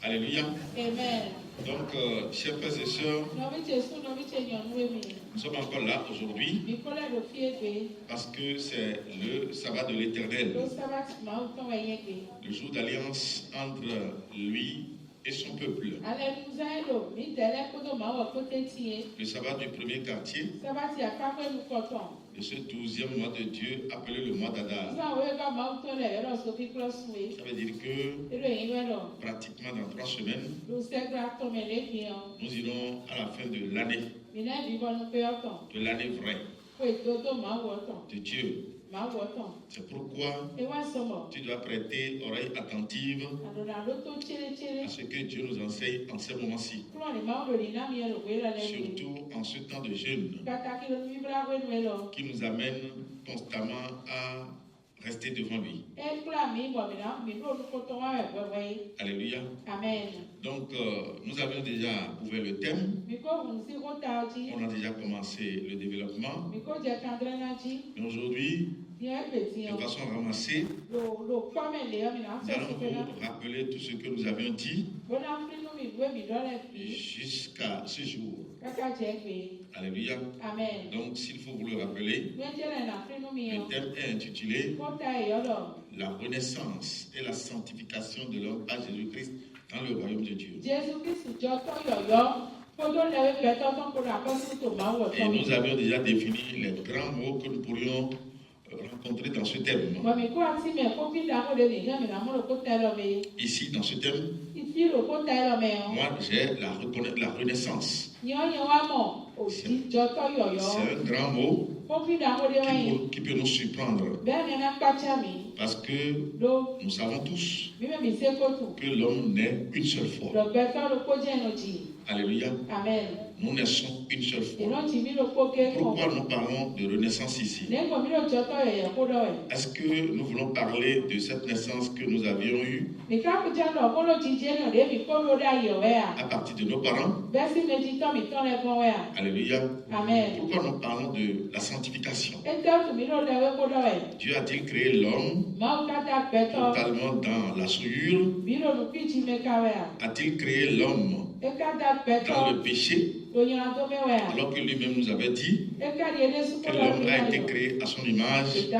Alléluia. Amen. Donc, chers frères et sœurs, nous sommes encore là aujourd'hui parce que c'est le sabbat de l'Éternel, le jour d'alliance entre lui et son peuple. Le sabbat du premier quartier de ce 12e mois de Dieu appelé le mois d'Adar. Ça veut dire que pratiquement dans 3 semaines, nous irons à la fin de l'année vraie de Dieu. C'est pourquoi tu dois prêter oreille attentive à ce que Dieu nous enseigne en ce moment-ci. Surtout en ce temps de jeûne qui nous amène constamment à rester devant lui. Alléluia. Amen. Donc, nous avions déjà ouvert le thème. On a déjà commencé le développement. Mais aujourd'hui, de façon ramassée, nous allons vous rappeler tout ce que nous avions dit jusqu'à ce jour. Alléluia. Amen. Donc, s'il faut vous le rappeler, le thème est intitulé La renaissance et la sanctification de l'homme par Jésus-Christ dans le royaume de Dieu. Et nous avions déjà défini les grands mots que nous pourrions rencontrer dans ce thème. Ici, dans ce thème, moi j'ai la renaissance. C'est un grand mot qui peut nous surprendre. Parce que nous savons tous que l'homme naît une seule fois. Alléluia. Amen. Nous naissons une seule fois. Pourquoi nous parlons de renaissance ici? Est-ce que nous voulons parler de cette naissance que nous avions eue à partir de nos parents? Alléluia. Amen. Pourquoi nous parlons de la sanctification? Dieu a-t-il créé l'homme totalement dans la souillure? A-t-il créé l'homme dans le péché, alors que lui-même nous avait dit que l'homme a été créé à son image et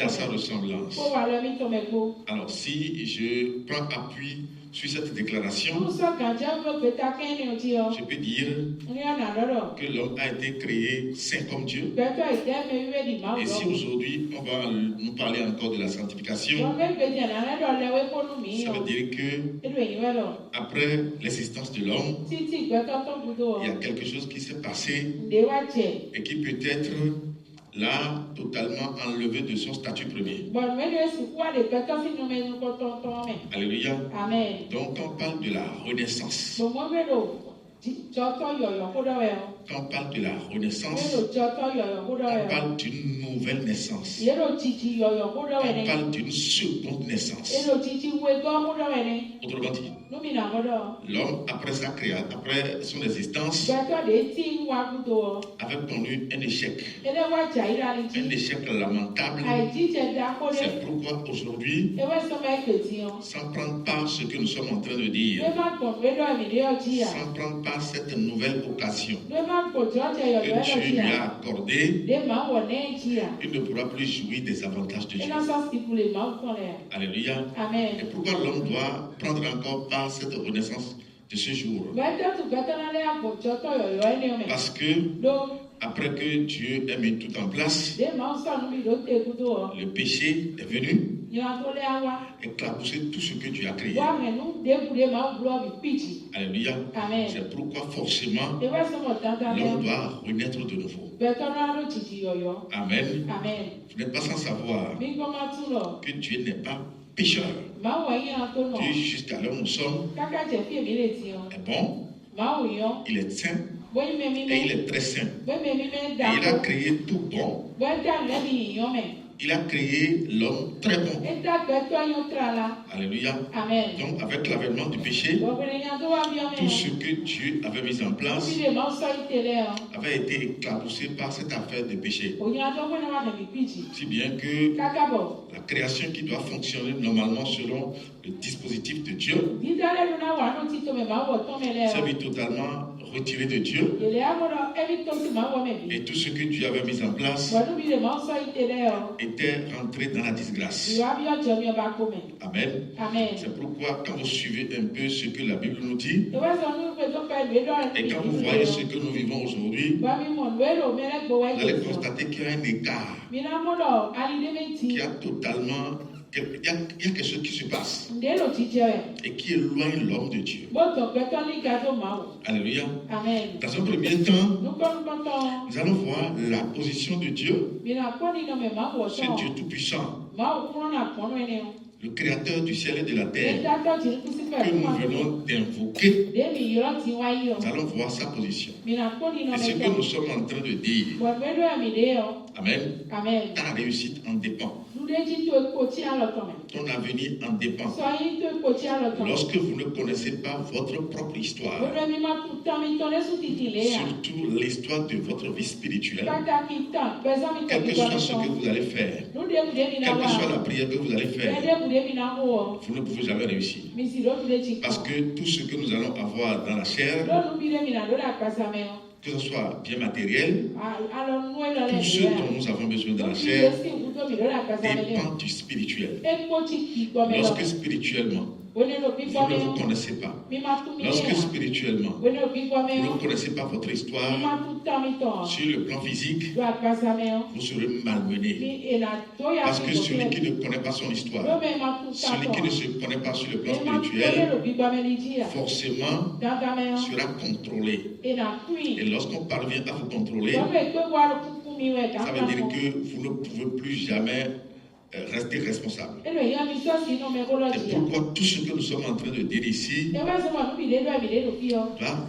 à sa ressemblance? Alors, si je prends appui sur cette déclaration, je peux dire que l'homme a été créé saint comme Dieu. Et si aujourd'hui on va nous parler encore de la sanctification, ça veut dire que après l'existence de l'homme, il y a quelque chose qui s'est passé et qui peut être là totalement enlevé de son statut premier. Alléluia. Amen. Donc quand on parle de la renaissance, quand on parle de la renaissance, on parle d'une nouvelle naissance. On parle d'une seconde naissance. Autrement dit, l'homme après sa création, après son existence, avait connu un échec lamentable. C'est pourquoi aujourd'hui, sans prendre part ce que nous sommes en train de dire, sans prendre part cette nouvelle occasion que Dieu lui a accordée, il ne pourra plus jouir des avantages de Dieu. Alléluia. Amen. Et pourquoi l'homme doit prendre encore part à cette renaissance de ce jour? Parce que après que Dieu ait mis tout en place, le péché est venu éclabousser tout ce que Dieu a créé. Alléluia. Amen. C'est pourquoi forcément l'homme doit renaître de nouveau. Amen. Amen. Vous n'êtes pas sans savoir que Dieu n'est pas pécheur. Dieu, jusqu'à là où nous sommes, est bon, il est saint et il est très saint. Et il a créé tout bon. Il a créé l'homme très bon. Alléluia. Amen. Donc avec l'avènement du péché, tout ce que Dieu avait mis en place avait été éclaboussé par cette affaire de péché. Si bien que la création qui doit fonctionner normalement selon le le dispositif de Dieu. Sa vie totalement retirée de Dieu. Et tout ce que Dieu avait mis en place était rentré dans la disgrâce. Amen. C'est pourquoi quand vous suivez un peu ce que la Bible nous dit, et quand vous voyez ce que nous vivons aujourd'hui, vous allez constater qu'il y a un écart, qu'il y a totalement... Il y a quelque chose qui se passe et qui éloigne l'homme de Dieu. Alléluia. Amen. Dans un premier temps, nous allons voir la position de Dieu. C'est Dieu tout-puissant, le créateur du ciel et de la terre, que nous venons d'invoquer. Nous allons voir sa position. Et ce que nous sommes en train de dire, Amen, ta réussite en dépend. Ton avenir en dépend. Lorsque vous ne connaissez pas votre propre histoire, surtout l'histoire de votre vie spirituelle, quel que soit ce que vous allez faire, quelle que soit la prière que vous allez faire, vous ne pouvez jamais réussir. Parce que tout ce que nous allons avoir dans la chair, que ce soit bien matériel, tout ce dont nous avons besoin de la chair dépend du spirituel. Lorsque spirituellement, vous ne vous connaissez pas. Lorsque spirituellement, vous ne connaissez pas votre histoire, sur le plan physique, vous serez malmené. Parce que celui qui ne connaît pas son histoire, celui qui ne se connaît pas sur le plan spirituel, forcément sera contrôlé. Et lorsqu'on parvient à vous contrôler, ça veut dire que vous ne pouvez plus jamais rester responsable. Et pourquoi tout ce que nous sommes en train de dire ici va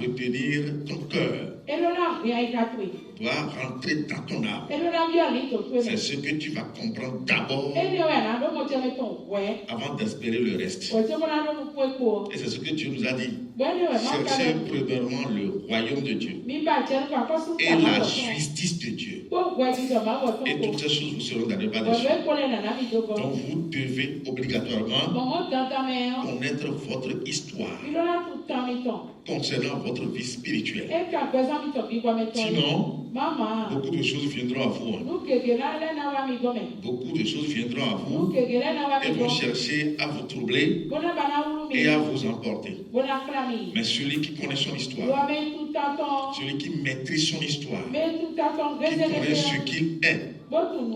retenir ton cœur, doit rentrer dans ton âme. C'est ce que tu vas comprendre d'abord avant d'espérer le reste. Et c'est ce que Dieu nous a dit. Cherchez premièrement le royaume de Dieu et la justice de Dieu. Et toutes ces choses vous seront données par-dessus. Donc vous devez obligatoirement connaître votre histoire concernant votre vie spirituelle. Sinon, beaucoup de choses viendront à vous. Beaucoup de choses viendront à vous et vont chercher à vous troubler et à vous emporter. Mais celui qui connaît son histoire, celui qui maîtrise son histoire, qui connaît ce qu'il est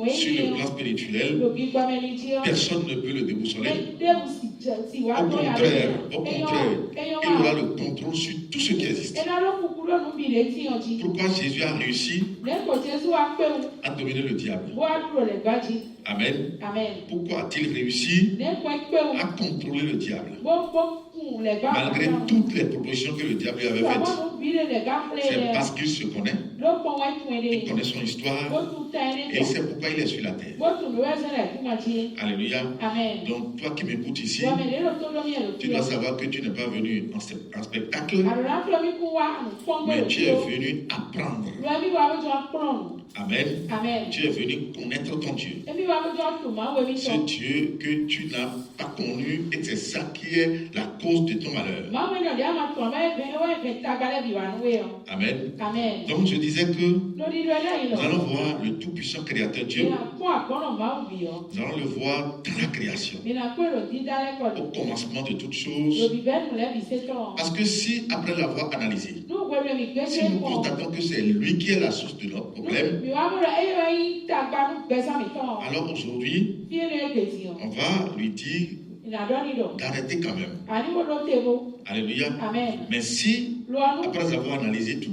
sur le plan spirituel, personne ne peut le déboussoler. Au contraire, il aura le contrôle sur tout ce qui existe. Pourquoi Jésus a réussi à dominer le diable? Amen. Pourquoi a-t-il réussi à contrôler le diable? Malgré toutes les propositions que le diable lui avait faites. C'est parce qu'il se connaît, il connaît son histoire et il sait pourquoi il est sur la terre. Alléluia. Amen. Donc toi qui m'écoutes ici, tu dois savoir que tu n'es pas venu en spectacle, mais tu es venu apprendre. Amen. Tu es venu connaître ton Dieu. Ce Dieu que tu n'as pas connu et c'est ça qui est la cause de ton malheur. Amen. Donc je disais que nous allons voir le tout-puissant créateur Dieu. Nous allons le voir dans la création. Au commencement de toutes choses. Parce que si, après l'avoir analysé, si nous constatons que c'est lui qui est la source de notre problème, alors aujourd'hui, on va lui dire d'arrêter quand même. Alléluia. Mais si, après avoir analysé tout,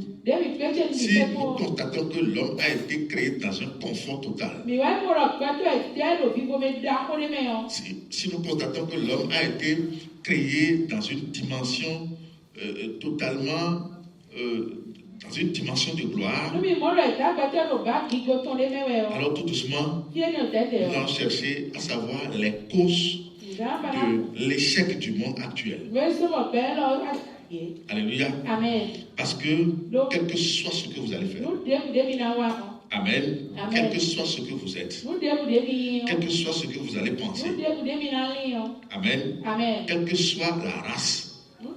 si nous constatons que l'homme a été créé dans un confort total, si nous constatons que l'homme a été créé dans une dimension totalement dans une dimension de gloire, alors tout doucement, nous allons chercher à savoir les causes de l'échec du monde actuel. Alléluia. Amen. Parce que, quel que soit ce que vous allez faire, Amen. Quel que soit ce que vous êtes, quel que soit ce que vous allez penser, Amen. Quelle que soit la race dont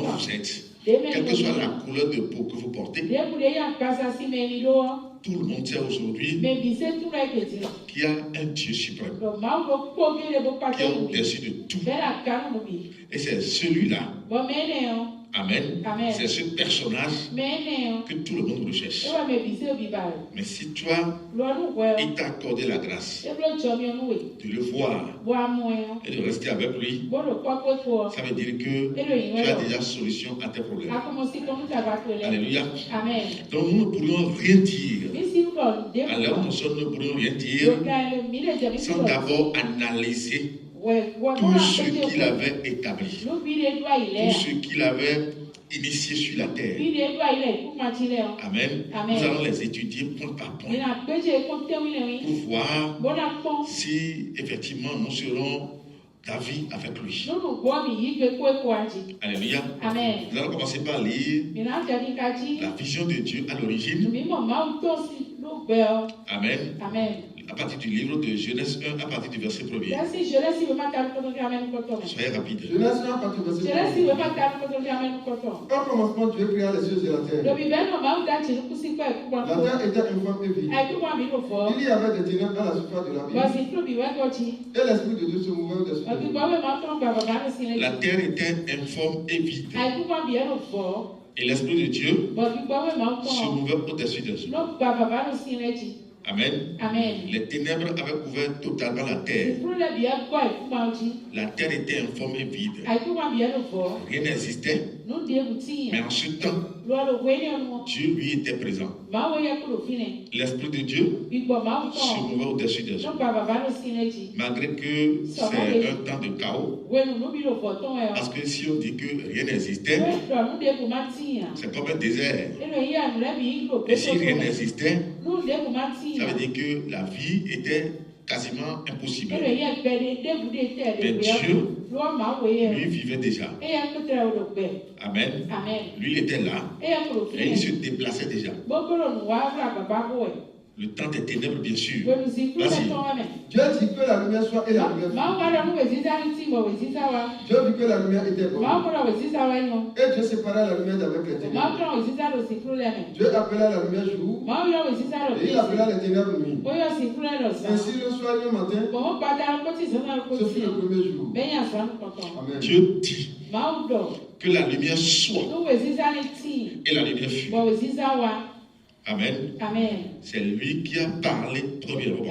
vous êtes, quelle que soit la couleur de peau que vous portez, tout le monde sait aujourd'hui qu'il y a un Dieu suprême qui est au-dessus de tout. Et c'est celui-là. Amen. C'est ce personnage que tout le monde recherche. Mais si toi, il t'a accordé la grâce de le voir et de rester avec lui, ça veut dire que tu as déjà solution à tes problèmes. Alléluia. Donc nous ne pourrions rien dire. Alors nous ne pourrions rien dire sans d'abord analyser tout ce qu'il avait établi, tout ce qu'il avait initié sur la terre. Amen. Nous allons les étudier point par point pour voir si effectivement nous serons d'avis avec lui. Alléluia. Nous allons commencer par lire la vision de Dieu à l'origine. Amen. À partir du livre de Genèse 1, à partir du verset 1er. Soyez rapide. Genèse 1, à partir du verset 1er. Au commencement, Dieu créa les cieux et la terre. La terre était informe et vide. Il y avait des ténèbres dans la surface de l'abîme. Et l'Esprit de Dieu se mouvait au-dessus de l'eau. La terre était informe et vide. Et l'Esprit de Dieu se mouvait au-dessus des eaux. Amen. Les ténèbres avaient couvert totalement la terre. La terre était informe et vide. Rien n'existait. Mais en ce temps, Dieu lui était présent. L'Esprit de Dieu se mouvait au-dessus des eaux. Malgré que c'est un temps de chaos. Parce que si on dit que rien n'existait, c'est comme un désert. Et si rien n'existait, ça veut dire que la vie était quasiment impossible. Mais Dieu, lui, vivait déjà. Amen. Lui, il était là. Et il se déplaçait déjà. Le temps des ténèbres, bien sûr. Vas-y. Dieu dit que la lumière soit et la lumière fut. Dieu vit que la lumière était bonne. Et Dieu sépara la lumière d'avec les ténèbres. Dieu appela la lumière jour. Et il appela les ténèbres nuit. Ainsi le soir et le matin, ce fut le premier jour. Amen. Dieu dit que la lumière soit. Et la lumière fut. Amen. C'est lui qui a parlé premièrement.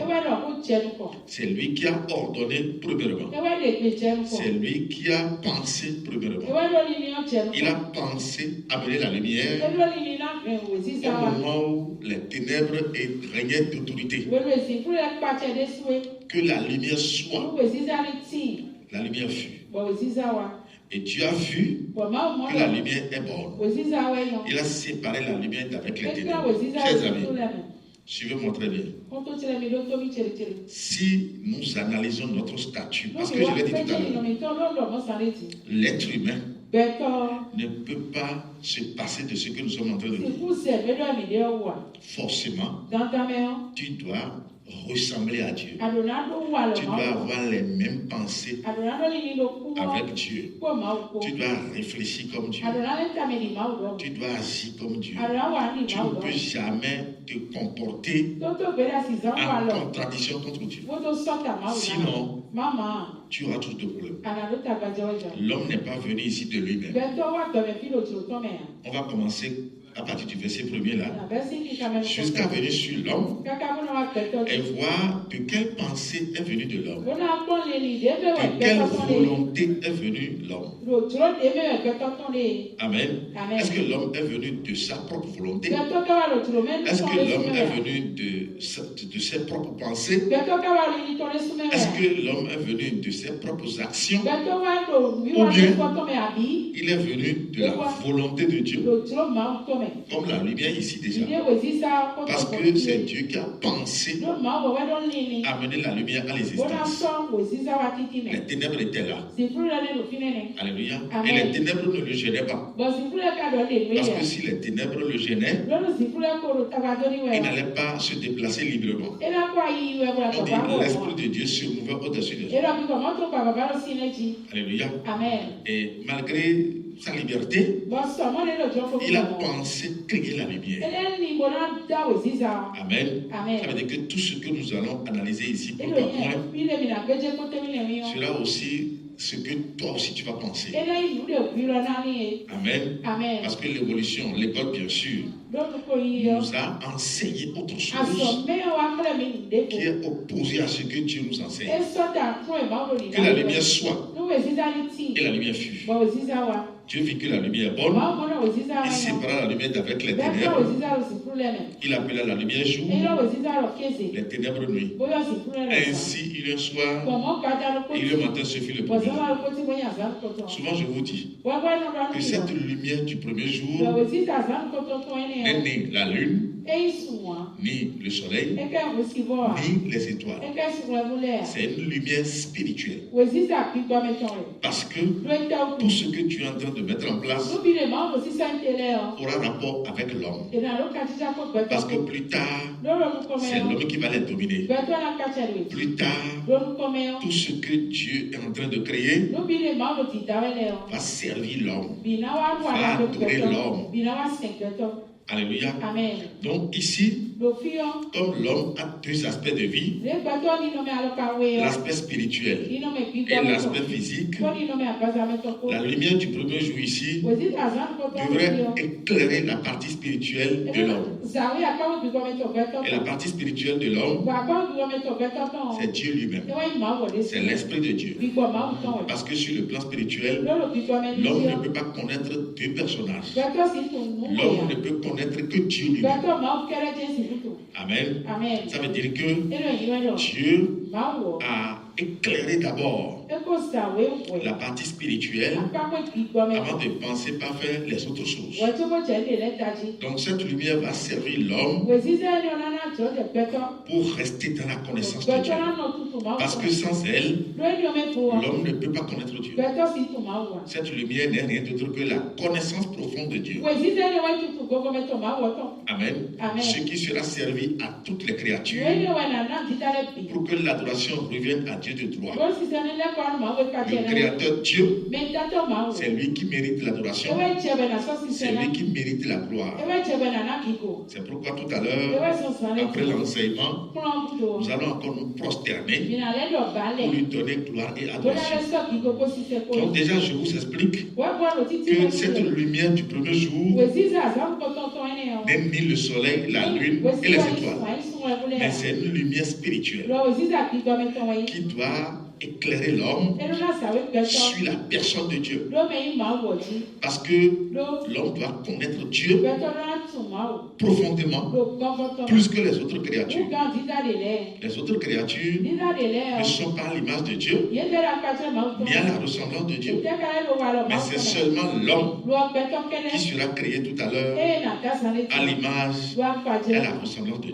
C'est lui qui a ordonné premièrement. C'est lui qui a pensé premièrement. Il a pensé amener la lumière au moment où les ténèbres régnaient d'autorité. Que la lumière soit. La lumière fut. Et Dieu a vu que la lumière est bonne. Il a séparé la lumière d'avec les ténèbres. Chers amis, suivez-moi très bien. Si nous analysons notre statut, parce que je l'ai dit tout à l'heure, l'être humain ne peut pas se passer de ce que nous sommes en train de dire. Forcément, tu dois ressembler à Dieu. Tu dois avoir les mêmes pensées avec Dieu. Tu dois réfléchir comme Dieu. Tu dois agir comme Dieu. Tu ne peux jamais te comporter en contradiction contre Dieu. Sinon, tu auras tous de problèmes. L'homme n'est pas venu ici de lui-même. On va commencer à partir du verset 1er là, jusqu'à venir sur l'homme et voir de quelle pensée est venue de l'homme, de quelle volonté est venue l'homme. Amen. Est-ce que l'homme est venu de sa propre volonté? Est-ce que l'homme est venu de ses propres pensées? Est-ce que l'homme est venu de ses propres actions? Ou bien il est venu de la volonté de Dieu? Comme la lumière ici déjà. Parce que c'est Dieu qui a pensé amener la lumière à l'existence. Les ténèbres étaient là. Alléluia. Et les ténèbres ne le gênaient pas. Parce que si les ténèbres le gênaient, il n'allait pas se déplacer librement. On dit l'Esprit de Dieu se mouvait au-dessus des hommes. Alléluia. Et malgré sa liberté, il a pensé créer la lumière. Amen. Ça veut dire que tout ce que nous allons analyser ici, point par point, sera aussi ce que toi aussi tu vas penser. Amen. Parce que l'évolution, l'école bien sûr, nous a enseigné autre chose qui est opposé à ce que Dieu nous enseigne. Que la lumière soit et la lumière fut. Dieu vit que la lumière est bonne. Il sépara la lumière d'avec les ténèbres. Il appela la lumière jour, les ténèbres nuit. Ainsi, il y a un soir, et le matin se fit le premier. Souvent, je vous dis que cette lumière du premier jour n'est ni la lune, ni le soleil, ni les étoiles. C'est une lumière spirituelle. Parce que tout ce que tu es en train de mettre en place aura rapport avec l'homme. Parce que plus tard, c'est l'homme qui va les dominer. Plus tard, tout ce que Dieu est en train de créer va servir l'homme, va adorer l'homme. Alléluia. Amen. Donc ici, comme l'homme a deux aspects de vie, l'aspect spirituel et l'aspect physique, la lumière du premier jour ici devrait éclairer la partie spirituelle de l'homme. Et la partie spirituelle de l'homme, c'est Dieu lui-même. C'est l'Esprit de Dieu. Parce que sur le plan spirituel, l'homme ne peut pas connaître deux personnages. L'homme ne peut connaître que Dieu lui-même. Amen. Ça veut dire que Dieu a éclairé d'abord la partie spirituelle avant de penser par faire les autres choses. Donc cette lumière va servir l'homme pour rester dans la connaissance de Dieu. Parce que sans elle, l'homme ne peut pas connaître Dieu. Cette lumière n'est rien d'autre que la connaissance profonde de Dieu. Amen. Ce qui sera servi à toutes les créatures pour que l'adoration revienne à Dieu de droit. Le Créateur Dieu, c'est lui qui mérite l'adoration. C'est lui qui mérite la gloire. C'est pourquoi tout à l'heure, après l'enseignement, nous allons encore nous prosterner pour lui donner gloire et adoration. Donc déjà, je vous explique que cette lumière du premier jour n'est ni le soleil, la lune et les étoiles, mais c'est une lumière spirituelle qui doit éclairer l'homme sur la personne de Dieu. Parce que l'homme doit connaître Dieu profondément, plus que les autres créatures. Les autres créatures ne sont pas à l'image de Dieu, ni à la ressemblance de Dieu. Mais c'est seulement l'homme qui sera créé tout à l'heure à l'image et à la ressemblance de Dieu.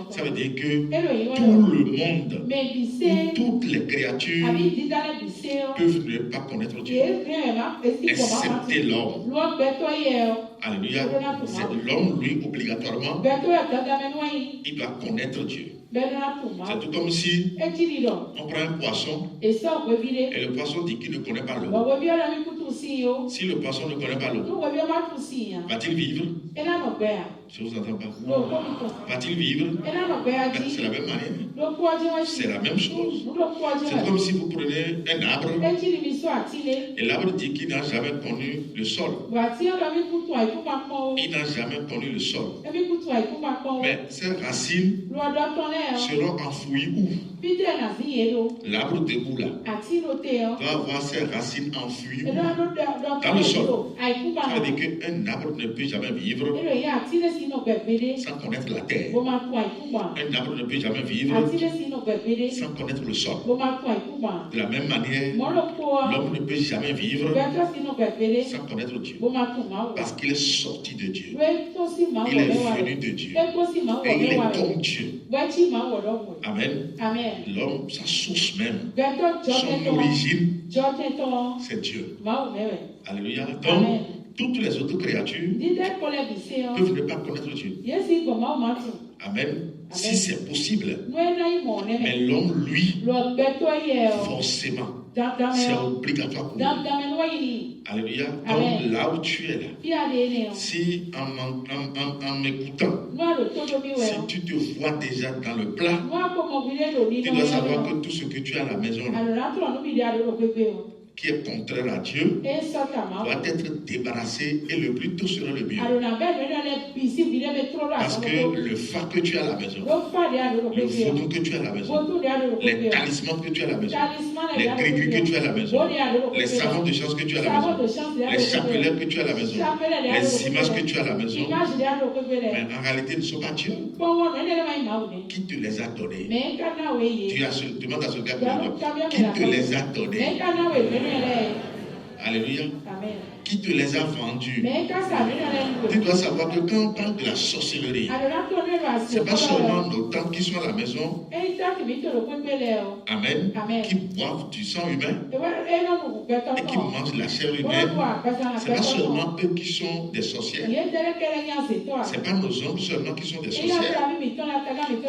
Ça veut dire que tout le monde, toutes les créatures peuvent ne pas connaître Dieu, excepté l'homme. Alléluia. C'est l'homme, lui, obligatoirement, il doit connaître Dieu. C'est tout comme si on prend un poisson et le poisson dit qu'il ne connaît pas l'eau. Si le poisson ne connaît pas l'eau, va-t-il vivre? Je ne vous entends pas. Va-t-il vivre? C'est la même manière. C'est la même chose. C'est comme si vous prenez un arbre et l'arbre dit qu'il n'a jamais connu le sol. Il n'a jamais connu le sol. Mais ses racines seront enfouies où? L'arbre debout là doit avoir ses racines enfouies dans le sol. Ça veut dire qu'un arbre ne peut jamais vivre sans connaître la terre. Un arbre ne peut jamais vivre sans connaître le sol. De la même manière, l'homme ne peut jamais vivre sans connaître Dieu. Parce qu'il est sorti de Dieu. Il est venu de Dieu. Et il est comme Dieu. Amen. L'homme, sa source même, son origine, c'est Dieu. Alléluia. Donc, toutes les autres créatures peuvent ne pas connaître Dieu. Amen. Si c'est possible. Mais l'homme, lui, forcément, c'est obligatoire pour lui. Alléluia. Donc là où tu es là, si en m'écoutant, si tu te vois déjà dans le plat, tu dois savoir que tout ce que tu as à la maison qui est contraire à Dieu doit être débarrassé et le plus tôt sera le mieux. Parce que le phare que tu as à la maison, le photo que tu as à la maison, les talismans que tu as à la maison, les gris-gris que tu as à la maison, les savons de chance que tu as à la maison, les chapelets que tu as à la maison, les images que tu as à la maison, mais en réalité ne sont pas Dieu qui te les a donnés. Tu demandes à ce gars qui te les a donnés. Alléluia. Amen. Qui te les a vendus. Tu dois savoir que quand on parle de la sorcellerie, ce n'est pas seulement nos tantes qui sont à la maison, amen, qui boivent du sang humain et qui mangent la chair humaine. Ce n'est pas seulement eux qui sont des sorcières. Ce n'est pas nos hommes seulement qui sont des sorcières.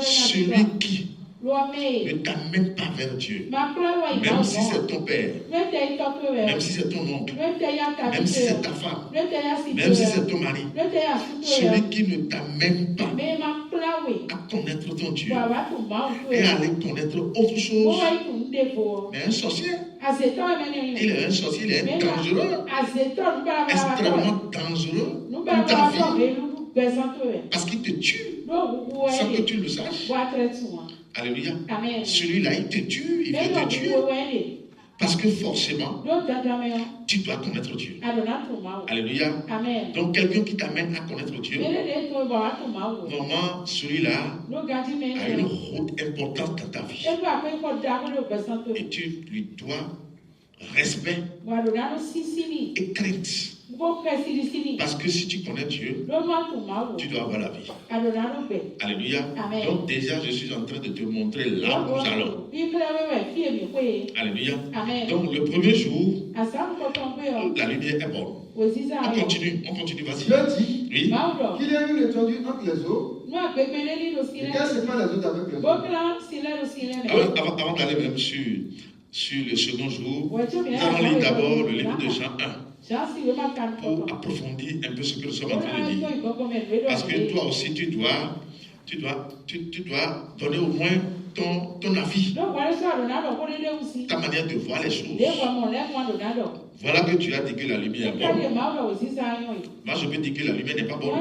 Celui qui ne t'amène pas vers Dieu, même si c'est ton père, même si c'est ton oncle, même si c'est ta femme, même si c'est ton mari, celui qui ne t'amène pas à connaître ton Dieu et à aller connaître autre chose, mais un sorcier, il est un sorcier, il est dangereux, extrêmement dangereux pour ta vie, parce qu'il te tue sans que tu le saches. Alléluia. Celui-là, il te tue, il veut te tuer. Parce que forcément, tu dois connaître Dieu. Alléluia. Donc, quelqu'un qui t'amène à connaître Dieu, normalement, celui-là a une haute importance dans ta vie. Et tu lui dois respect et crainte. Parce que si tu connais Dieu, tu dois avoir la vie. Alléluia. Donc déjà, je suis en train de te montrer là où nous allons. Alléluia. Donc le premier jour, la lumière est bonne. On continue, vas-y. Dieu dit qu'il y a une étendue entre les eaux. Et qu'elle sépare les eaux avec les eaux. Avant d'aller même sur le second jour, nous allons lire d'abord le livre de Jean 1. Pour approfondir un peu ce que nous sommes en train de dire. Parce que toi aussi, tu dois donner au moins ton avis, ta manière de voir les choses. Voilà que tu as dit que la lumière est bonne. Moi, je peux dire que la lumière n'est pas bonne.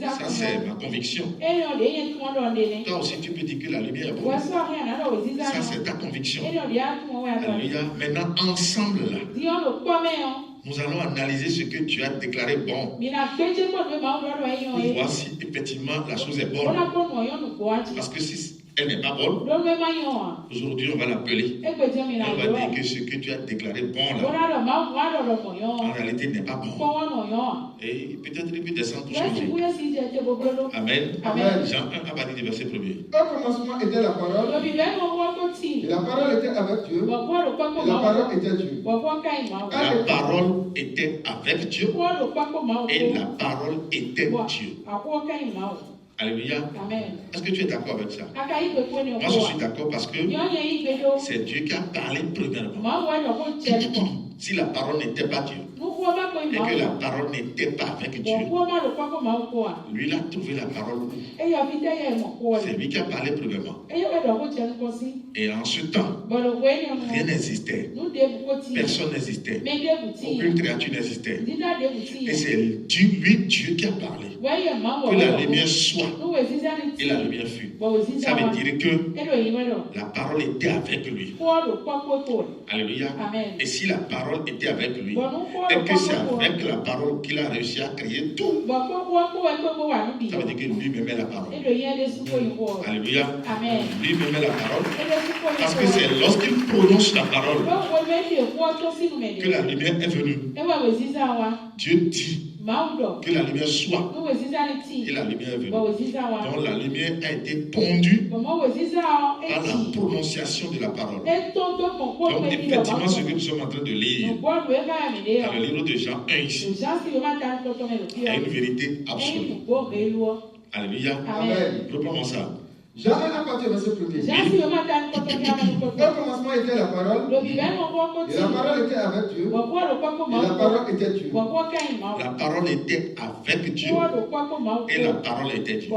Ça, c'est ma conviction. Toi aussi, tu peux dire que la lumière est bonne. Ça, c'est ta conviction. Alléluia. Maintenant, ensemble, là, nous allons analyser ce que tu as déclaré bon. Pour voir si effectivement la chose est bonne. Parce que si elle n'est pas bonne, aujourd'hui on va l'appeler. On va dire que ce que tu as déclaré bon là, en réalité n'est pas bon. Et peut-être il peut descendre pour changer. Amen. Jean 1 à partir du verset 1er. Au commencement était la parole. Et la parole était avec Dieu. Et la parole était Dieu. La parole était avec Dieu. Et la parole était Dieu. Alléluia. Est-ce que tu es d'accord avec ça? Moi, je suis d'accord parce que c'est Dieu qui a parlé premièrement. Si la parole n'était pas Dieu et que la parole n'était pas avec Dieu, lui, il a trouvé la parole où? C'est lui qui a parlé premièrement. Et en ce temps, rien n'existait. Personne n'existait. Aucune créature n'existait. Et c'est Dieu qui a parlé. Que la lumière soit. Et la lumière fut. Ça veut dire que la parole était avec lui. Alléluia. Et si la parole était avec lui, et que c'est avec la parole qu'il a réussi à créer tout. Ça veut dire que lui-même est la parole. Alléluia. Lui-même est la parole. Parce que c'est lorsqu'il prononce la parole que la lumière est venue. Dieu dit que la lumière soit. Et la lumière est venue. Donc la lumière a été pondue par la prononciation de la parole. Donc effectivement, ce que nous sommes en train de lire dans le livre de Jean 1 ici, il y a une vérité absolue. Alléluia. Reprenons ça. Jean 1 à partir du verset 1er. Au commencement était la parole. Et la parole était avec Dieu. Et la parole était Dieu. La parole était avec Dieu. Et la parole était Dieu.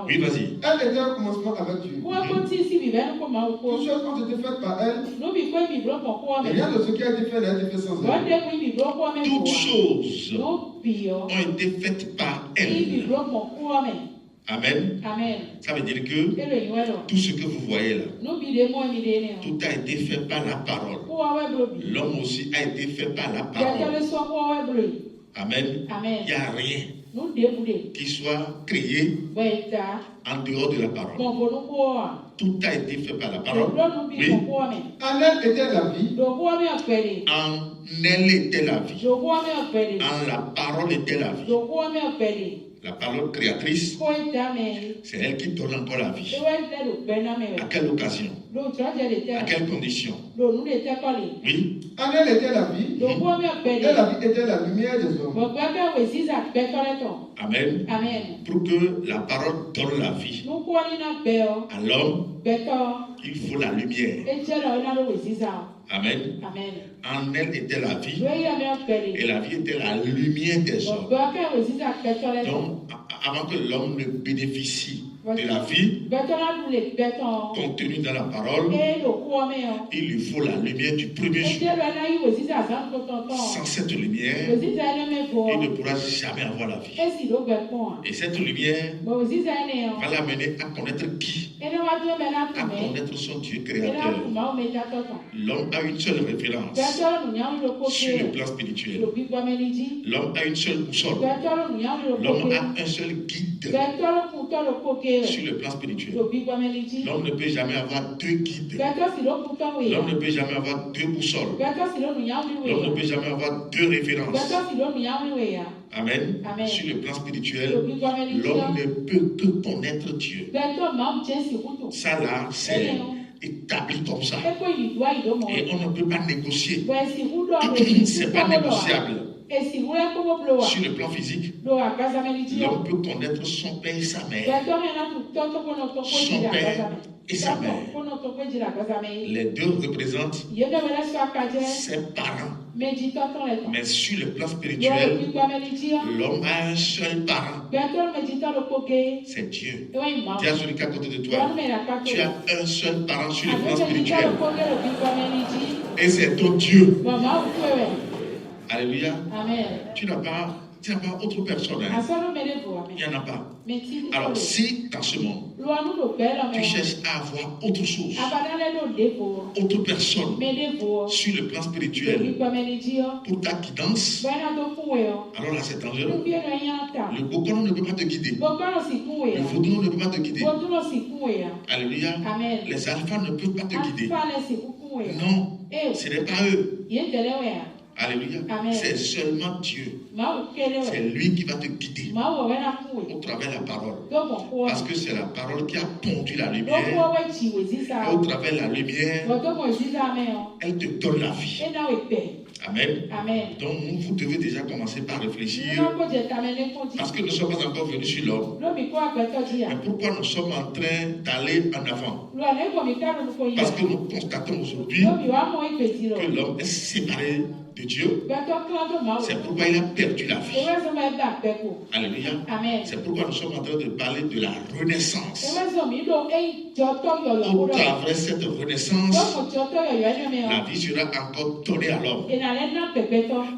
Oui, vas-y. Elle était au commencement avec Dieu. Toutes choses ont été faites par elle. Et rien de ce qui a été fait n'a été fait sans elle. Toutes choses ont été faites par elle. Amen. Ça veut dire que tout ce que vous voyez là, tout a été fait par la parole. L'homme aussi a été fait par la parole. Amen. Il n'y a rien qui soit créé en dehors de la parole. Tout a été fait par la parole. Oui. En elle était la vie. En elle était la vie. En la parole était la vie. La parole créatrice, c'est elle qui donne encore la vie. À quelle occasion? À quelles conditions? Oui. En elle était la vie. Et la vie était la lumière des hommes. Amen. Pour que la parole donne la vie à l'homme, il faut la lumière. Amen. En elle était la vie. Et la vie était la lumière des hommes. Donc, avant que l'homme ne bénéficie de la vie contenue dans la parole, il lui faut la lumière du premier jour. Sans cette lumière, il ne pourra jamais avoir la vie. Et cette lumière va l'amener à connaître qui? À connaître son Dieu créateur. L'homme a une seule référence sur le plan spirituel. L'homme a une seule boussole. L'homme a un seul guide sur le plan spirituel. L'homme ne peut jamais avoir deux guides. L'homme ne peut jamais avoir deux boussoles. L'homme ne peut jamais avoir deux références. Amen. Sur le plan spirituel, l'homme ne peut que connaître Dieu. Ça là, c'est établi comme ça. Et on ne peut pas négocier. C'est pas négociable. Sur le plan physique, l'homme peut connaître son père et sa mère. Son père et sa mère. Les deux représentent ses parents. Mais sur le plan spirituel, l'homme a un seul parent. C'est Dieu. Dis à celui qui est à côté de toi, tu as un seul parent sur le plan spirituel. Et c'est ton Dieu. Alléluia. Amen. Tu n'as pas autre personne. Hein? Il n'y en a pas. Alors, si dans ce monde, tu cherches à avoir autre chose, autre personne, sur le plan spirituel, pour ta guidance, alors là, c'est dangereux. Le Bokono ne peut pas te guider. Le Vaudou ne peut pas te guider. Alléluia. Amen. Les alphas ne peuvent pas te guider. Non, ce n'est pas eux. Alléluia. C'est seulement Dieu. C'est lui qui va te guider au travers de la parole. Parce que c'est la parole qui a pondu la lumière. Et au travers de la lumière, elle te donne la vie. Amen. Donc vous devez déjà commencer par réfléchir. Parce que nous ne sommes pas encore venus sur l'homme. Mais pourquoi nous sommes en train d'aller en avant? Parce que nous constatons aujourd'hui que l'homme est séparé de Dieu. C'est pourquoi il a perdu la vie. Alléluia. C'est pourquoi nous sommes en train de parler de la renaissance. Au travers de cette renaissance, la vie sera encore donnée à l'homme.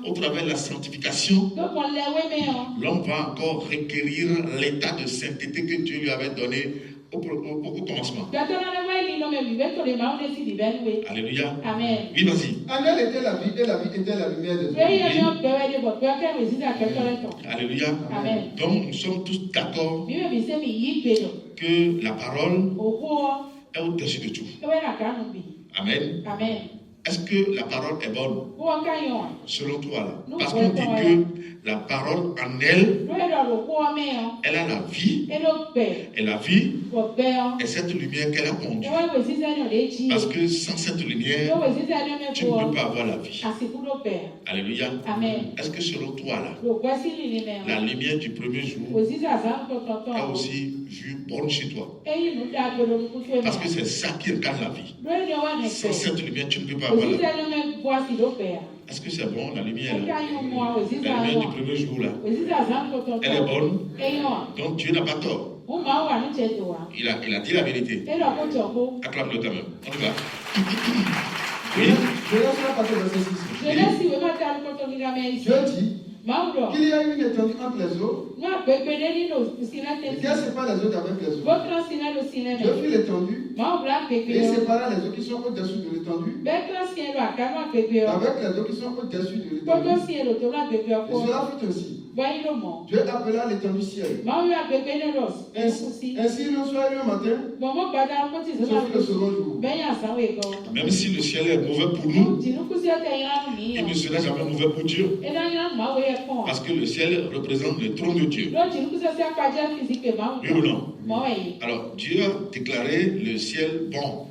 Au travers de la sanctification, l'homme va encore requérir l'état de sainteté que Dieu lui avait donné au commencement. Alléluia. Amen. Oui, vas-y. En elle était la vie et la vie était la lumière de Dieu. Alléluia. Amen. Donc nous sommes tous d'accord que la parole est au-dessus de tout. Amen. Amen. Est-ce que la parole est bonne? Selon toi, là. Parce qu'on dit que la parole en elle, elle a la vie. Et la vie est cette lumière qu'elle a conduite. Parce que sans cette lumière, tu ne peux pas avoir la vie. Alléluia. Est-ce que selon toi, là, la lumière du premier jour est aussi vue bonne chez toi? Parce que c'est ça qui incarne la vie. Sans cette lumière, tu ne peux pas avoir la vie. Est-ce que c'est bon, la lumière là? La lumière du premier jour là, elle est bonne. Donc Dieu n'a pas tort. Il a dit la vérité. Acclame-le quand même. On y va. Oui. Dieu dit qu'il y a une étendue entre les eaux. Dieu sépare les eaux avec les eaux. Dieu fit l'étendue et il sépara les eaux qui sont au-dessus de l'étendue avec les eaux qui sont au-dessus de l'étendue. Et cela fut ainsi. Dieu appela l'étendue ciel. Ainsi le soir et le matin, ce fut le second jour. Même si le ciel est mauvais pour nous, il ne sera jamais mauvais pour Dieu. Parce que le ciel représente le trône de Dieu. Oui ou non? Alors Dieu a déclaré le ciel bon.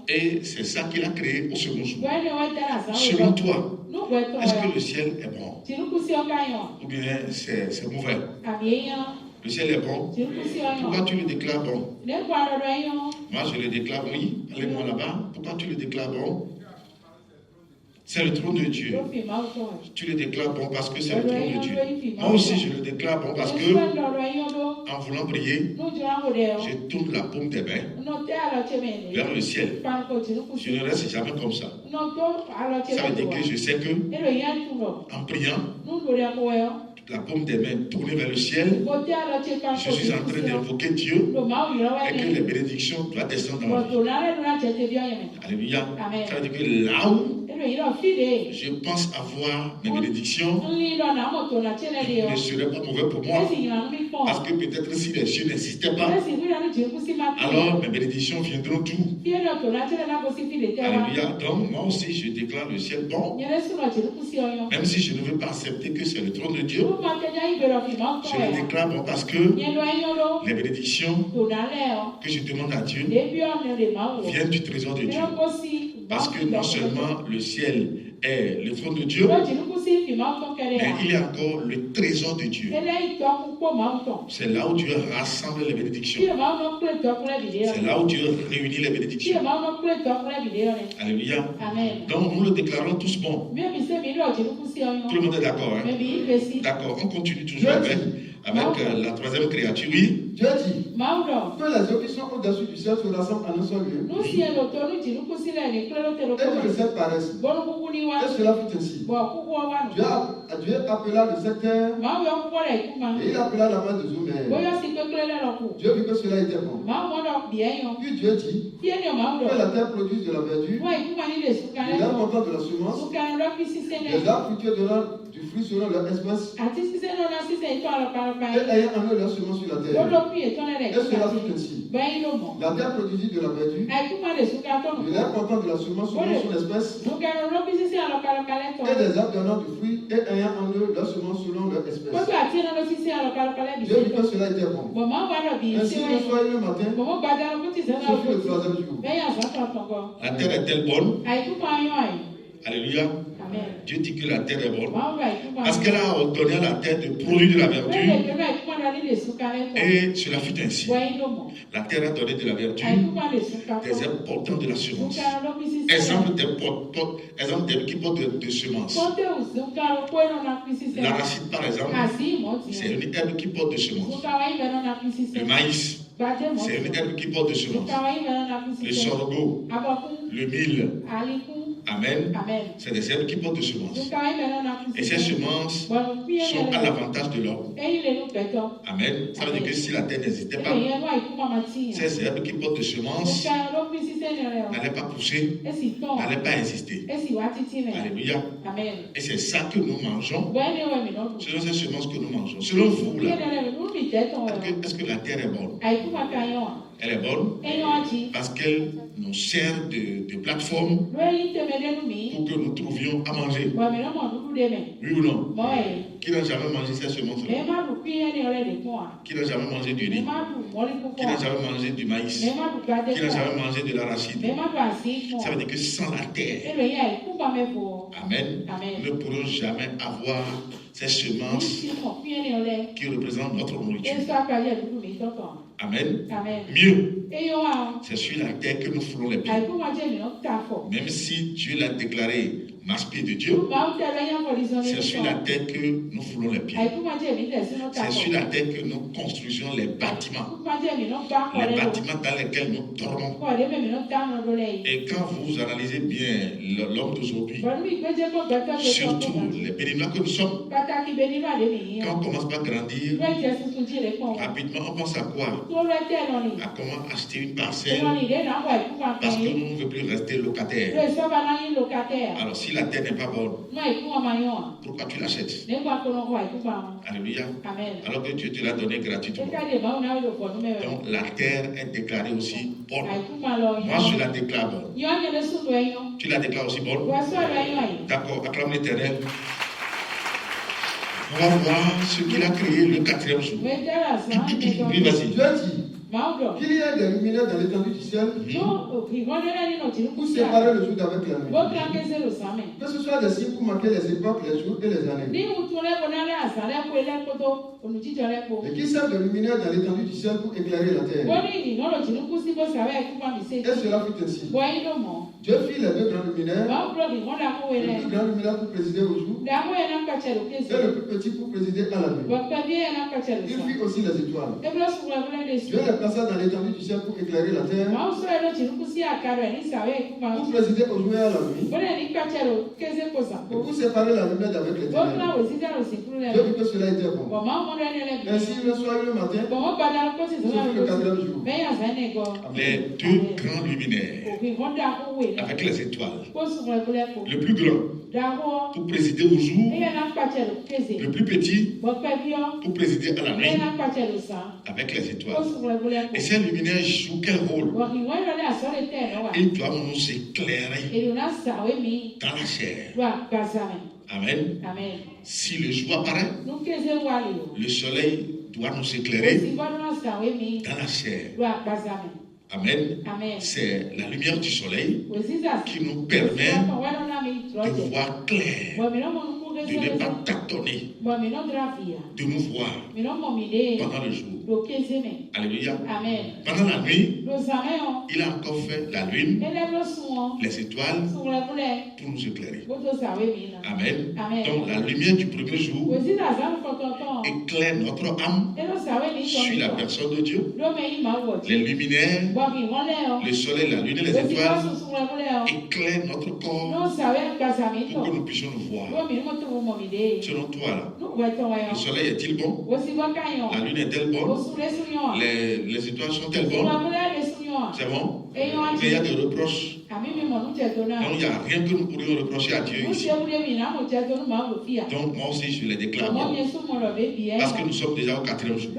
Et c'est ça qu'il a créé au second jour. Selon toi, est-ce que le ciel est bon? Ou bien c'est mauvais? Le ciel est bon. Pourquoi tu le déclares bon? Moi je le déclare oui. Allez-moi là-bas. Pourquoi tu le déclares bon? C'est le trône de Dieu. Tu le déclares bon parce que c'est le trône de Dieu. Moi aussi je le déclare bon parce que en voulant prier, je tourne la paume des mains vers le ciel. Je ne reste jamais comme ça. Ça veut dire que je sais que en priant, la paume des mains tournée vers le ciel, je suis en train d'invoquer Dieu et que les bénédictions doivent descendre dans ma vie. Alléluia. Ça veut dire que là où je pense avoir mes bénédictions, il ne serait pas mauvais pour moi. Parce que peut-être si les cieux n'existaient pas, alors mes bénédictions viendront tout. Alléluia. Donc moi aussi je déclare le ciel bon. Même si je ne veux pas accepter que c'est le trône de Dieu, je le déclare bon parce que les bénédictions que je demande à Dieu viennent du trésor de Dieu. Parce que non seulement le ciel est le trône de Dieu, mais il y a encore le trésor de Dieu. C'est là où Dieu rassemble les bénédictions. C'est là où Dieu réunit les bénédictions. Alléluia. Donc nous le déclarons tous bon. Tout le monde est d'accord, hein? D'accord, on continue toujours avec la troisième créature, oui. Dieu dit que les eaux qui sont au-dessus du ciel se rassemblent en un seul lieu. Et que les sept paraissent. Et cela fut ainsi. Dieu appela le secteur et il appela la main de Zoumer. Dieu vit que cela était bon. Puis Dieu dit que la terre produise de la verdure, les arbres portant de la semence, les arbres fructueux donnant du fruit selon leur espèce, et ayant en eux leur semence sur la terre. Et cela fut ainsi. La terre produisit de la verdure, les arbres portant de la semence selon son espèce, et des arbres donnant du fruit, et ayant en eux leur semence selon leur espèce. Dieu vit que cela était bon. Ainsi le soir et le matin, ce fut le troisième jour. La terre est-elle bonne? Alléluia. Dieu dit que la terre est bonne parce qu'elle a ordonné à la terre de produire de la verdure et cela fut ainsi. La terre a donné de la verdure, des herbes portant de la semence. Exemple d'herbes qui portent de semences. L'arachide par exemple, c'est une herbe qui porte de semences. Le maïs, c'est une herbe qui porte de semences. Le sorgho, le mil, Amen. C'est des herbes qui portent de semences. Et ces semences sont à l'avantage de l'homme. Amen. Ça veut dire que si la terre n'existait pas, ces herbes qui portent de semences n'allaient pas pousser, n'allaient pas exister. Alléluia. Et c'est ça que nous mangeons. Ce sont ces semences que nous mangeons. Selon vous, là, est-ce que la terre est bonne? Elle est bonne parce qu'elle nous sert de plateforme pour que nous trouvions à manger. Oui ou non? Qui n'a jamais mangé ces semences-là? Qui n'a jamais mangé du riz? Qui n'a jamais mangé du maïs? Qui n'a jamais mangé de l'arachide? Ça veut dire que sans la terre, amen, nous ne pourrons jamais avoir ces semences qui représentent notre nourriture. Amen. Mieux, c'est sur la terre que nous ferons les pieds. Même si Dieu l'a déclaré marche-pied de Dieu, c'est sur la terre que nous foulons les pieds. C'est sur la terre que nous construisons les bâtiments. Les bâtiments dans lesquels nous dormons. Et quand vous analysez bien l'homme d'aujourd'hui, surtout les béninois que nous sommes, quand on commence par grandir, rapidement on pense à quoi? À comment acheter une parcelle parce que nous ne voulons plus rester locataires. Alors si la terre n'est pas bonne, pourquoi tu l'achètes? Alléluia. Alors que Dieu te l'a donné gratuitement. Donc la terre est déclarée aussi bonne. Moi je la déclare bonne. Tu la déclares aussi bonne? D'accord, acclame l'Éternel. On va voir ce qu'il a créé le 4e jour. Oui, vas-y. Qu'il y ait des luminaires dans l'étendue du ciel pour séparer le jour d'avec la nuit. Que ce soit des signes pour marquer les époques, les jours et les années. Et qu'il serve de luminaire dans l'étendue du ciel pour éclairer la terre. Et cela fut ainsi. Dieu fit les 2 grands luminaires. Le plus grand luminaire pour présider au jour et le plus petit pour présider à la nuit. Il fit aussi les étoiles. Dieu les plaça dans l'étendue du ciel pour éclairer la terre, pour présider au jour et à la nuit, et pour séparer la lumière d'avec les ténèbres. Dieu vit que cela était bon. Ainsi le soir et le matin, ce fut le 4e jour. Les 2 grands luminaires avec les étoiles. Le plus grand pour présider au jour, le plus petit pour présider à la nuit avec les étoiles. Et ces luminaires jouent quel rôle? Ils doivent nous éclairer dans la chair. Amen. Si le jour apparaît, le soleil doit nous éclairer dans la chair. Amen. C'est la lumière du soleil qui nous permet de voir clair, de ne pas tâtonner, de nous voir pendant le jour. Alléluia. Pendant la nuit, il a encore fait la lune, les étoiles pour nous éclairer. Amen. Donc la lumière du 1er jour éclaire notre âme sur la personne de Dieu. Les luminaires, le soleil, la lune et les étoiles éclairent notre corps pour que nous puissions nous voir. Selon toi, là, le soleil est-il bon? La lune est-elle bonne? Les étoiles sont-elles bonnes? C'est bon? Il y a des reproches. Donc il n'y a rien que nous pourrions reprocher à Dieu ici. Donc moi aussi je les déclare bon. Parce que nous sommes déjà au 4e jour.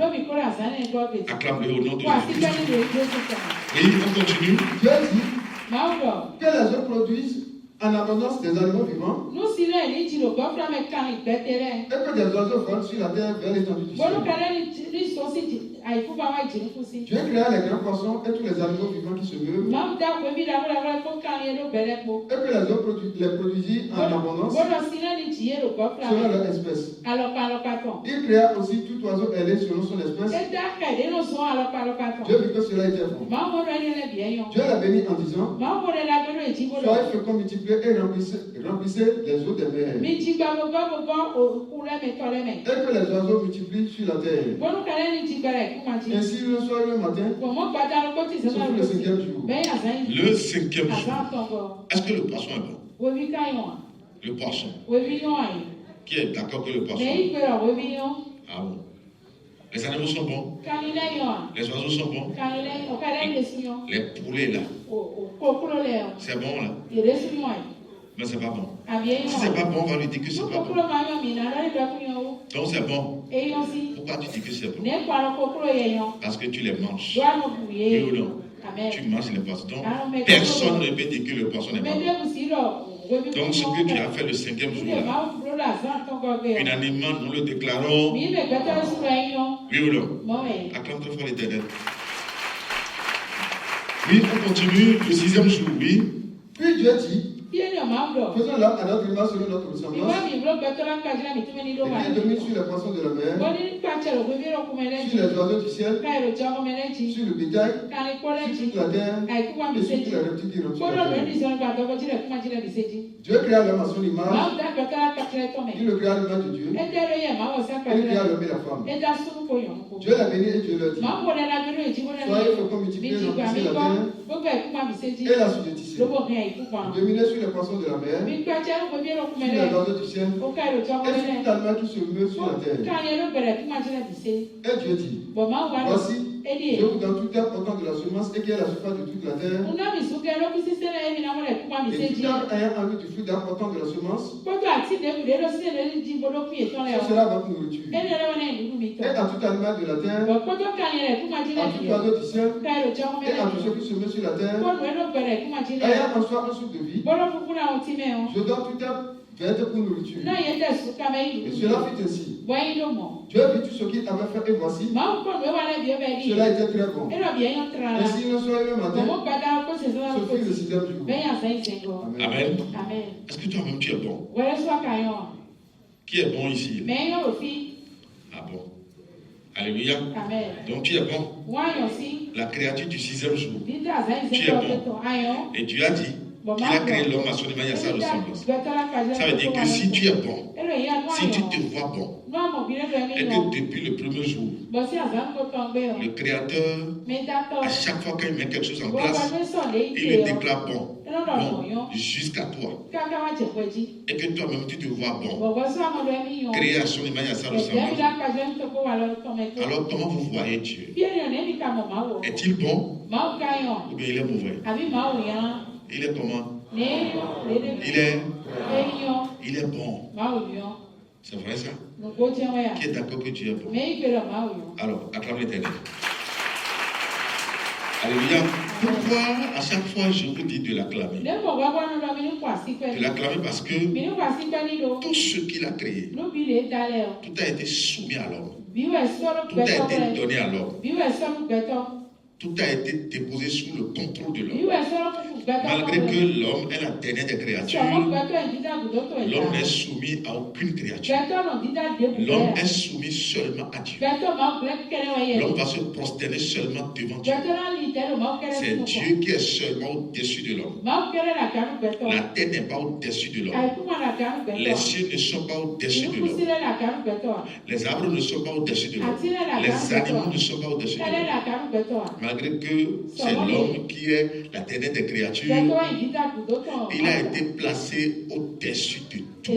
Acclame-le au nom de Jésus. Et on continue. Dieu dit que les eaux produisent en abondance des animaux vivants et que des oiseaux volent sur la terre vers l'étendue du ciel. Dieu créa les grands poissons et tous les animaux vivants qui se meuvent et que les eaux les produisit en abondance selon leur espèce. Il créa aussi tout oiseau ailé selon son espèce. Dieu vit que cela était bon. Dieu l'a béni en disant: soyez féconds, multipliez et remplissez les eaux des mers. Et que les oiseaux multiplient sur la terre. Ainsi le soir et le matin, ce fut le 5e jour. Le 5e jour. Est-ce que le poisson est bon? Le poisson. Qui est d'accord que le poisson? Ah bon. Les animaux sont bons. Les oiseaux sont bons. Les poulets là. C'est bon là. Mais c'est pas bon. Si c'est pas bon, on va lui dire que c'est pas bon. Donc c'est bon. Pourquoi tu dis que c'est bon? Parce que tu les manges. Oui ou non? Tu manges les poissons. Donc personne ne peut dire que le poisson n'est pas bon. Donc ce que tu as fait le 5e jour là, unanimement nous le déclarons. Oui ou non? Acclame très fort l'Éternel. Oui, on continue le 6e jour, oui. Puis Dieu dit, faisons l'homme à notre image selon notre ressemblance. Et qu'il domine sur les poissons de la mer, sur les oiseaux du ciel, sur le bétail, sur toute la terre et sur tous les reptiles qui rôdent sur la terre. Dieu créa l'homme à son image. Il le créa l'image de Dieu. Il créa l'homme et la femme. Dieu l'a béni et Dieu l'a dit, soyez féconds, multipliez, remplissez la terre et la subjuguez. Dominez sur les poissons de la mer, sur les oiseaux du ciel, et sur tout animal qui se meut sur la terre. Et Dieu dit, voici, je vous donne toute terre portant de la semence et qui est la surface de toute la terre. Et tout arbre ayant en lui du fruit d'arbre portant de la semence, ce sera votre nourriture. Et à tout animal de la terre, à tout oiseau du ciel, et à tous ceux qui se mettent sur la terre, ayant en soi un souffle de vie, je donne toute terre verte pour nourriture. Et cela fut ainsi. Dieu vit tout ce qu'il avait fait et voici, cela était très bon. Ainsi il en soit le matin, ce fut le 6e jour. Amen. Est-ce que toi-même tu es bon? Qui est bon ici? Ah bon. Alléluia. Donc tu es bon. La créature du 6e jour. Tu es bon. Et Dieu a dit qu'il a créé l'homme à son image et à sa ressemblance. Ça veut dire que si tu es bon, si tu te vois bon, et que depuis le premier jour, le Créateur, à chaque fois qu'il met quelque chose en place, il le déclare bon. Bon jusqu'à toi. Et que toi-même tu te vois bon. Créé à son image et à sa ressemblance. Alors comment vous voyez Dieu? Est-il bon? Ou bien il est mauvais? Il est comment? Il est bon. C'est vrai ça? Qui est d'accord que Dieu est bon? Alors, acclame l'Éternel. Alléluia. Pourquoi à chaque fois je vous dis de l'acclamer? De l'acclamer parce que tout ce qu'il a créé, tout a été soumis à l'homme. Tout a été donné à l'homme. Tout a été déposé sous le contrôle de l'homme. Malgré que l'homme est la dernière des créatures, l'homme n'est soumis à aucune créature. L'homme est soumis seulement à Dieu. L'homme va se prosterner seulement devant Dieu. C'est Dieu qui est seulement au-dessus de l'homme. La terre n'est pas au-dessus de l'homme. Les cieux ne sont pas au-dessus de l'homme. Les arbres ne sont pas au-dessus de l'homme. Les animaux ne sont pas au-dessus de l'homme. Malgré que c'est l'homme qui est la dernière des créatures, il a été placé au-dessus de tout.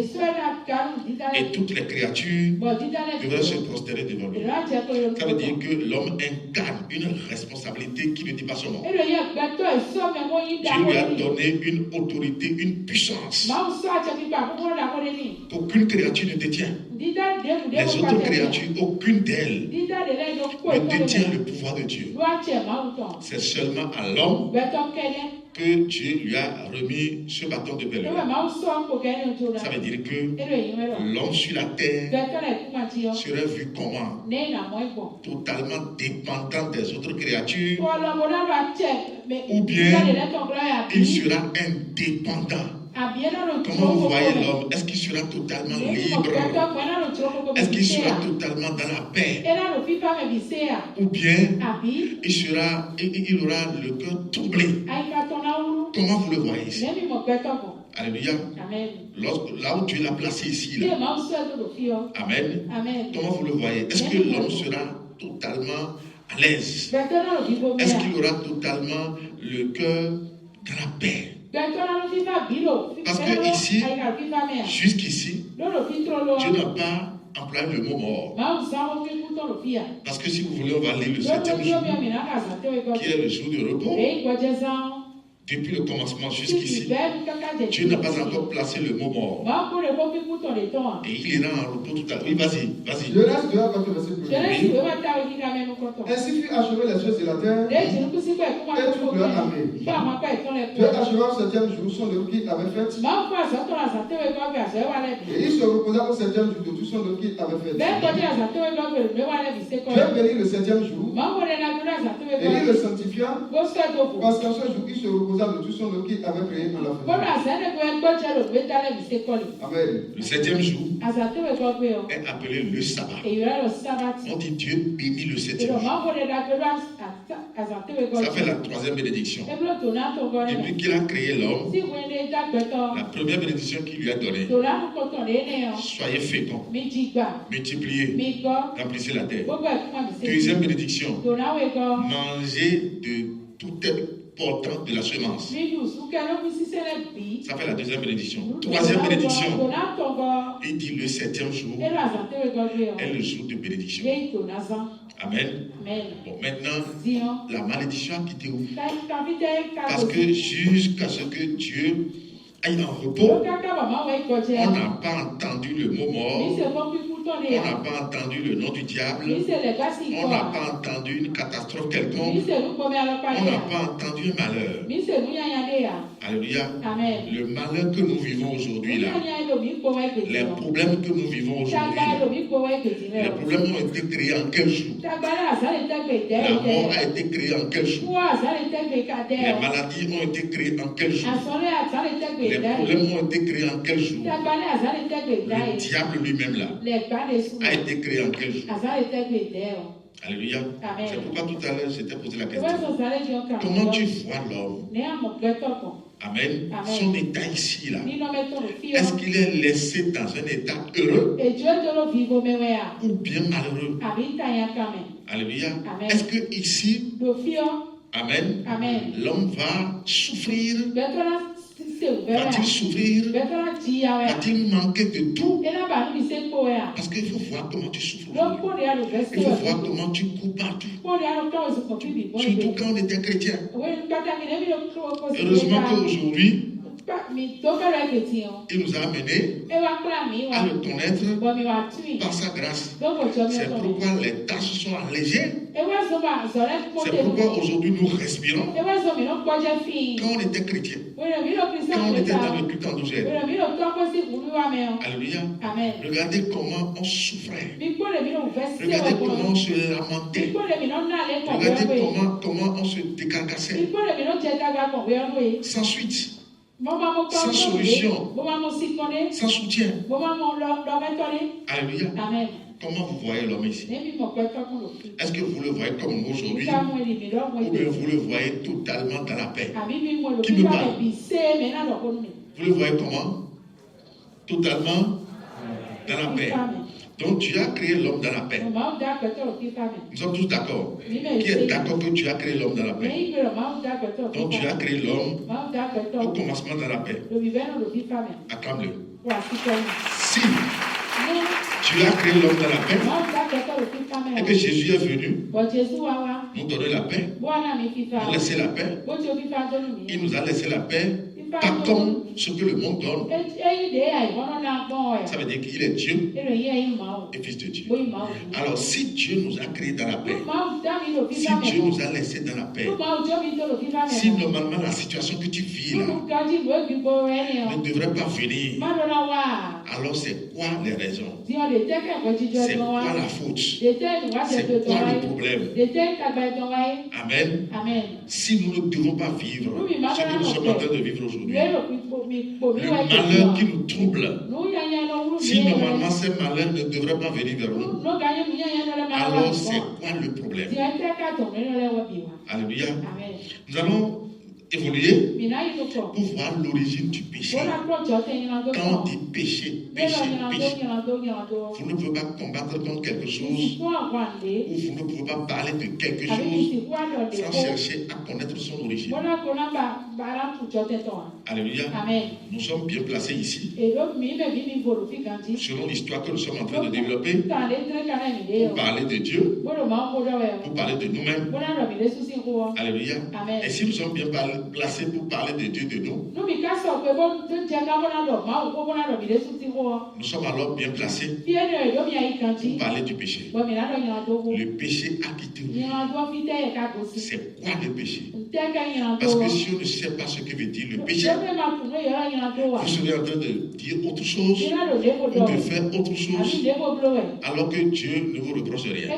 Et toutes les créatures devraient se prosterner devant lui. Ça veut dire que l'homme incarne une responsabilité qui ne dit pas son nom. Dieu lui a donné une autorité, une puissance qu'aucune créature ne détient. Les autres créatures, aucune d'elles ne détient le pouvoir de Dieu. C'est seulement à l'homme que Dieu lui a remis ce bâton de belle. Ça veut dire que l'homme sur la terre serait vu comment? Totalement dépendant des autres créatures, ou bien il sera indépendant. Comment vous voyez l'homme? Est-ce qu'il sera totalement libre? Est-ce qu'il sera totalement dans la paix? Ou bien il aura le cœur troublé? Comment vous le voyez ici? Alléluia. Là où Dieu l'a placé ici. Là. Amen. Comment vous le voyez? Est-ce que l'homme sera totalement à l'aise? Est-ce qu'il aura totalement le cœur dans la paix? Parce que ici, jusqu'ici, Dieu n'a pas employé le mot mort. Parce que si vous voulez, on va lire le 7e jour, qui est le jour du repos. Depuis le commencement jusqu'ici, Dieu n'a pas encore placé le mot mort. Et il ira en repos tout à l'heure. Oui, vas-y. Je reste dehors quand tu vas se poser. Ainsi fut achevé les choses de la terre. Et toute leur armée. Dieu acheva au 7e jour son œuvre qu'il avait faite. Et il se reposa au 7e jour de tout son œuvre qu'il avait faite. Dieu bénit le 7e jour. Et il le sanctifia. Parce qu'en ce jour, il se reposa de tout son œuvre qu'il avait créé en la faisant. Amen. Le 7e jour est appelé le sabbat. On dit Dieu bénit le 7e jour. Ça fait la 3e bénédiction. Depuis qu'il a créé l'homme, la première bénédiction qu'il lui a donnée, soyez féconds, multipliez, remplissez la terre. Deuxième bénédiction, mangez de tout portant de la semence. Ça fait la deuxième bénédiction. Troisième bénédiction, il dit le 7e jour est le jour de bénédiction. Amen. Bon, maintenant, la malédiction a quitté où? Parce que jusqu'à ce que Dieu aille en repos, on n'a pas entendu le mot mort, on n'a pas entendu le nom du diable, on n'a pas entendu une catastrophe quelconque, on n'a pas entendu un malheur. Alléluia. Le malheur que nous vivons aujourd'hui là, les problèmes que nous vivons aujourd'hui, les problèmes ont été créés en quel jour? La mort a été créée en quel jour? Les maladies ont été créées en quel jour? Les problèmes ont été créés en quel jour? Le diable lui-même là a été créé en quel jour? Alléluia. C'est pourquoi tout à l'heure, je t'ai posé la question. Comment tu vois l'homme? Amen. Son état ici, là. Est-ce qu'il est laissé dans un état heureux ou bien malheureux? Alléluia. Est-ce que ici, amen, l'homme va souffrir? Va-t-il souffrir? Va-t-il manquer de tout? Parce qu'il faut voir comment tu souffres aujourd'hui. Il faut voir comment tu cours partout. Surtout quand on était chrétien. Heureusement qu'aujourd'hui, il nous a amenés à le connaître par sa grâce. C'est pourquoi les tâches sont allégées. C'est pourquoi aujourd'hui nous respirons. Quand on était chrétien, quand on était dans le culte endogène. Alléluia. Regardez comment on souffrait. Regardez comment on se lamentait. Regardez comment on se décarcassait. Sans suite. Sans solution, sans soutien. Alléluia. Comment vous voyez l'homme ici? Est-ce que vous le voyez comme nous aujourd'hui? Ou bien vous le voyez totalement dans la paix? Qui me parle? Vous le voyez comment? Totalement dans la paix. Donc Dieu a créé l'homme dans la paix. Nous sommes tous d'accord. Qui est d'accord que Dieu a créé l'homme dans la paix? Donc Dieu a créé l'homme au commencement dans la paix. Acclame-le. Si Dieu a créé l'homme dans la paix et que Jésus est venu nous donner la paix, nous laisser la paix, il nous a laissé la paix. Pas comme ce que le monde donne. Ça veut dire qu'il est Dieu et Fils de Dieu. Alors si Dieu nous a créés dans la paix, si Dieu nous a laissés dans la paix, si normalement la situation que tu vis là ne devrait pas venir, alors c'est quoi les raisons? C'est quoi la faute? C'est quoi le problème? Amen. Si nous ne devons pas vivre ce que nous sommes en train de vivre aujourd'hui, le malheur qui nous trouble, si normalement ces malheurs ne devraient pas venir vers nous, alors c'est quoi le problème? Alléluia. Nous allons évoluer pour voir l'origine du péché. Quand on dit péché, vous ne pouvez pas combattre contre quelque chose ou vous ne pouvez pas parler de quelque chose sans chercher à connaître son origine. Alléluia. Nous sommes bien placés ici. Selon l'histoire que nous sommes en train de développer, pour parler de Dieu, pour parler de nous-mêmes. Alléluia. Et si nous sommes bien placés pour parler de Dieu de nous, nous sommes alors bien placés pour parler du péché. Le péché a quitté nous. C'est quoi le péché? Parce que si on ne sait pas ce que veut dire le péché, vous serez en train de dire autre chose ou de faire autre chose alors que Dieu ne vous reproche rien.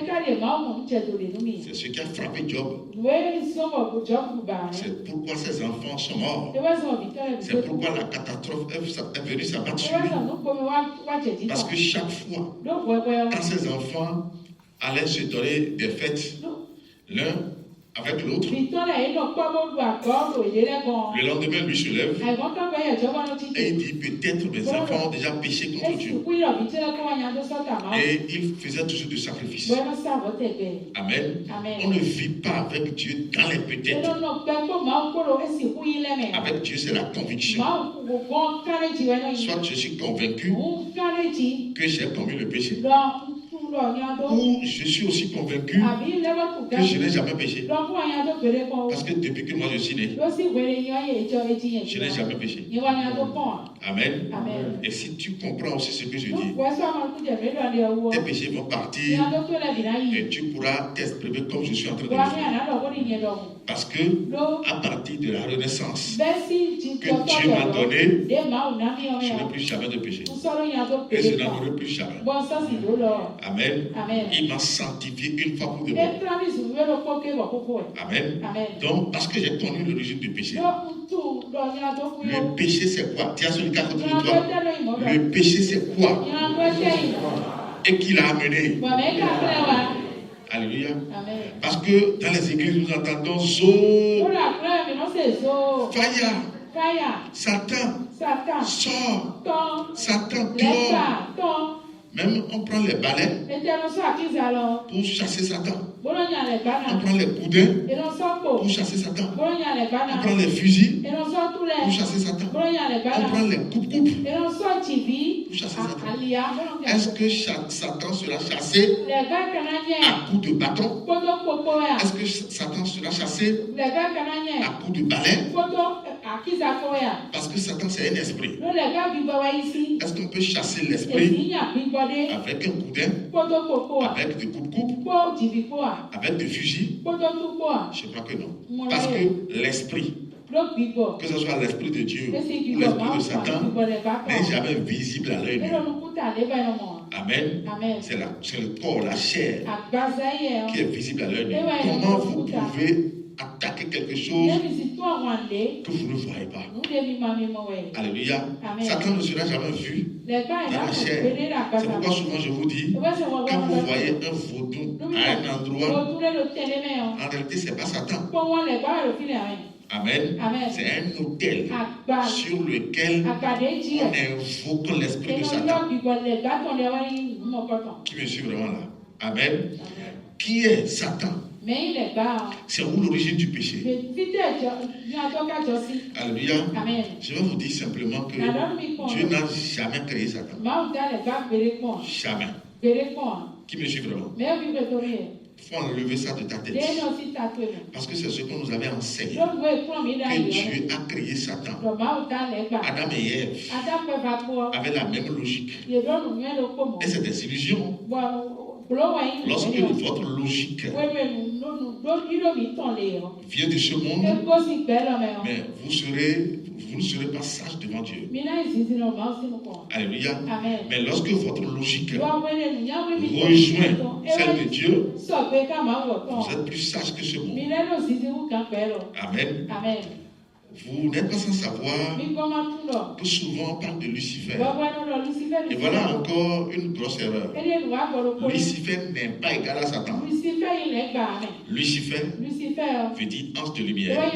C'est ce qui a frappé Job. C'est pourquoi ses enfants sont morts. C'est pourquoi la catastrophe est venue s'abattre sur lui. Parce que chaque fois, quand ses enfants allaient se donner des fêtes, l'un avec l'autre, le lendemain, lui se lève et il dit peut-être mes enfants ont déjà péché contre Dieu. Et il faisait toujours du sacrifice. Amen. On ne vit pas avec Dieu dans les peut-être. Avec Dieu, c'est la conviction. Soit je suis convaincu que j'ai commis le péché, ou je suis aussi convaincu que je n'ai jamais péché. Parce que depuis que moi je suis né, je n'ai jamais péché. Amen. Et si tu comprends aussi ce que je dis, tes péchés vont partir et tu pourras t'exprimer comme je suis en train de le faire. Parce que à partir de la renaissance que Dieu m'a donnée, je n'ai plus jamais de péché. Et je n'en aurai plus jamais. Amen. Il m'a sanctifié une fois pour de bon. Amen. Donc, parce que j'ai connu l'origine du péché. Le péché, c'est quoi? Tiens, celui qui a contre toi. Le péché, c'est quoi? Et qui l'a amené. Alléluia. Parce que dans les églises, nous entendons Zo, Fire, Satan, sort, Satan, dehors. Même on prend les balais pour chasser Satan. On prend les boudins pour chasser Satan. On prend les fusils pour chasser Satan. On prend les coupe-coupe pour chasser Satan. Est-ce que Satan sera chassé à coups de bâton? Est-ce que Satan sera chassé à coups de balai? Parce que Satan c'est un esprit. Est-ce qu'on peut chasser l'esprit avec un boudin, avec des coupe-coupe, avec des fusils? Je crois que non. Parce que l'esprit, que ce soit l'esprit de Dieu ou l'esprit de Satan, n'est jamais visible à l'œil nu. Amen. C'est le corps, la chair qui est visible à l'œil nu. Comment vous pouvez attaquer quelque chose que vous ne voyez pas? Alléluia. Satan ne sera jamais vu dans la chair. C'est pourquoi souvent je vous dis, quand vous voyez un vaudou à un endroit, en réalité ce n'est pas Satan. Amen. C'est un autel sur lequel on invoque l'esprit de Satan. Qui me suit vraiment là? Amen. Qui est Satan? C'est où l'origine du péché? Alléluia. Je vais vous dire simplement que Dieu n'a jamais créé Satan. Jamais. Qui me suit vraiment? Il faut enlever ça de ta tête. Parce que c'est ce qu'on nous avait enseigné. Que Dieu a créé Satan. Adam et Ève avaient la même logique. Et c'est des illusions. Lorsque votre logique vient de ce monde, mais vous ne serez pas sage devant Dieu. Alléluia. Mais lorsque votre logique rejoint celle de Dieu, vous êtes plus sage que ce monde. Amen. Vous n'êtes pas sans savoir que souvent on parle de Lucifer. Et voilà encore une grosse erreur. Lucifer n'est pas égal à Satan. Lucifer veut dire ange de lumière.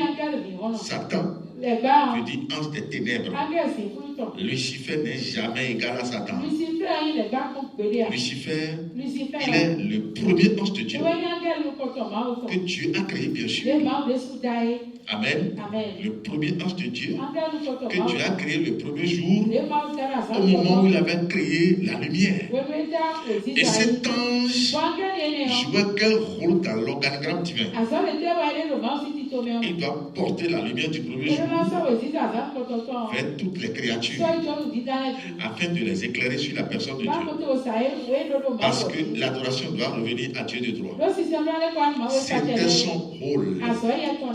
Satan veut dire ange des ténèbres. Lucifer n'est jamais égal à Satan. Lucifer, il est le premier ange de Dieu que Dieu a créé, bien sûr. Amen. Le premier ange de Dieu que Dieu a créé le premier jour au moment où il avait créé la lumière. Et cet ange jouait quel rôle dans l'organigramme divin? Il doit porter la lumière du premier jour vers toutes les créatures afin de les éclairer sur la personne de Dieu. Parce que l'adoration doit revenir à Dieu de droit. C'était son rôle.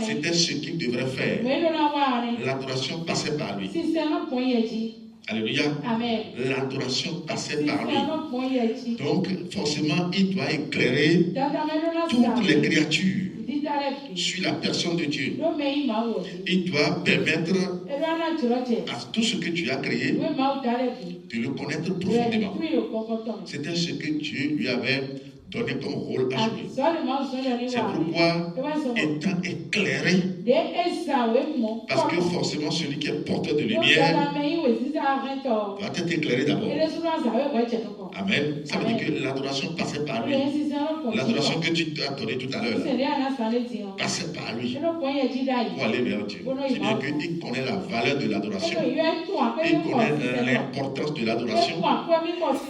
C'était ce qu'il devrait faire. L'adoration passait par lui. Alléluia. L'adoration passait par lui. Donc, forcément, il doit éclairer toutes les créatures sur la personne de Dieu. Il doit permettre à tout ce que Dieu a créé de le connaître profondément. C'était ce que Dieu lui avait donné comme rôle à jouer. C'est pourquoi, étant éclairé, parce que forcément celui qui est porteur de lumière doit être éclairé d'abord. Amen. Ça veut dire que l'adoration passait par lui. L'adoration que tu as donnée tout à l'heure passait par lui pour aller vers Dieu. C'est bien qu'il connaît la valeur de l'adoration. Il connaît l'importance de l'adoration.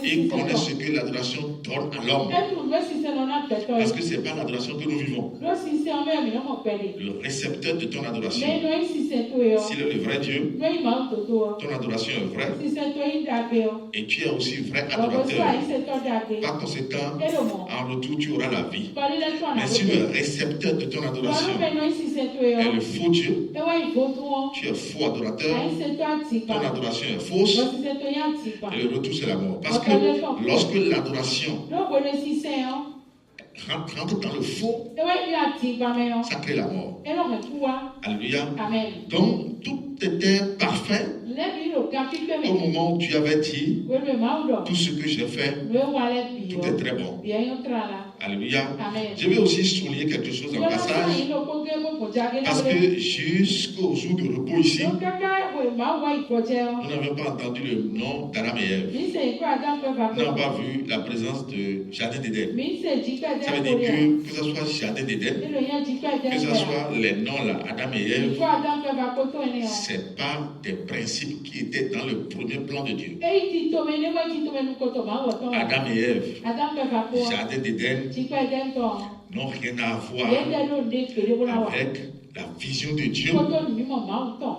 Il connaît ce que l'adoration donne à l'homme. Parce que ce n'est pas l'adoration que nous vivons. Le récepteur de ton adoration, s'il est le vrai Dieu, ton adoration est vraie. Et tu es aussi vrai adorateur. Par conséquent, en retour, tu auras la vie. Mais si le récepteur de ton adoration est le faux Dieu, tu es faux adorateur, ton adoration est fausse, et le retour c'est la mort. Parce que lorsque l'adoration rentre dans le faux, ça crée la mort. Alléluia. Donc tout était parfait au moment où tu avais dit tout ce que j'ai fait, tout est très bon. Alléluia. Je vais aussi souligner quelque chose en passage, parce que jusqu'au jour de repos ici, nous n'avions pas entendu le nom d'Adam et Ève. Nous n'avons pas vu la présence de Jardin d'Éden. Ça veut dire que ce soit Jardin d'Éden, que ce soit les noms là, Adam et Ève, ce n'est pas des principes qui étaient dans le premier plan de Dieu. Adam et Ève, Jardin d'Éden, n'ont rien à voir avec la vision de Dieu,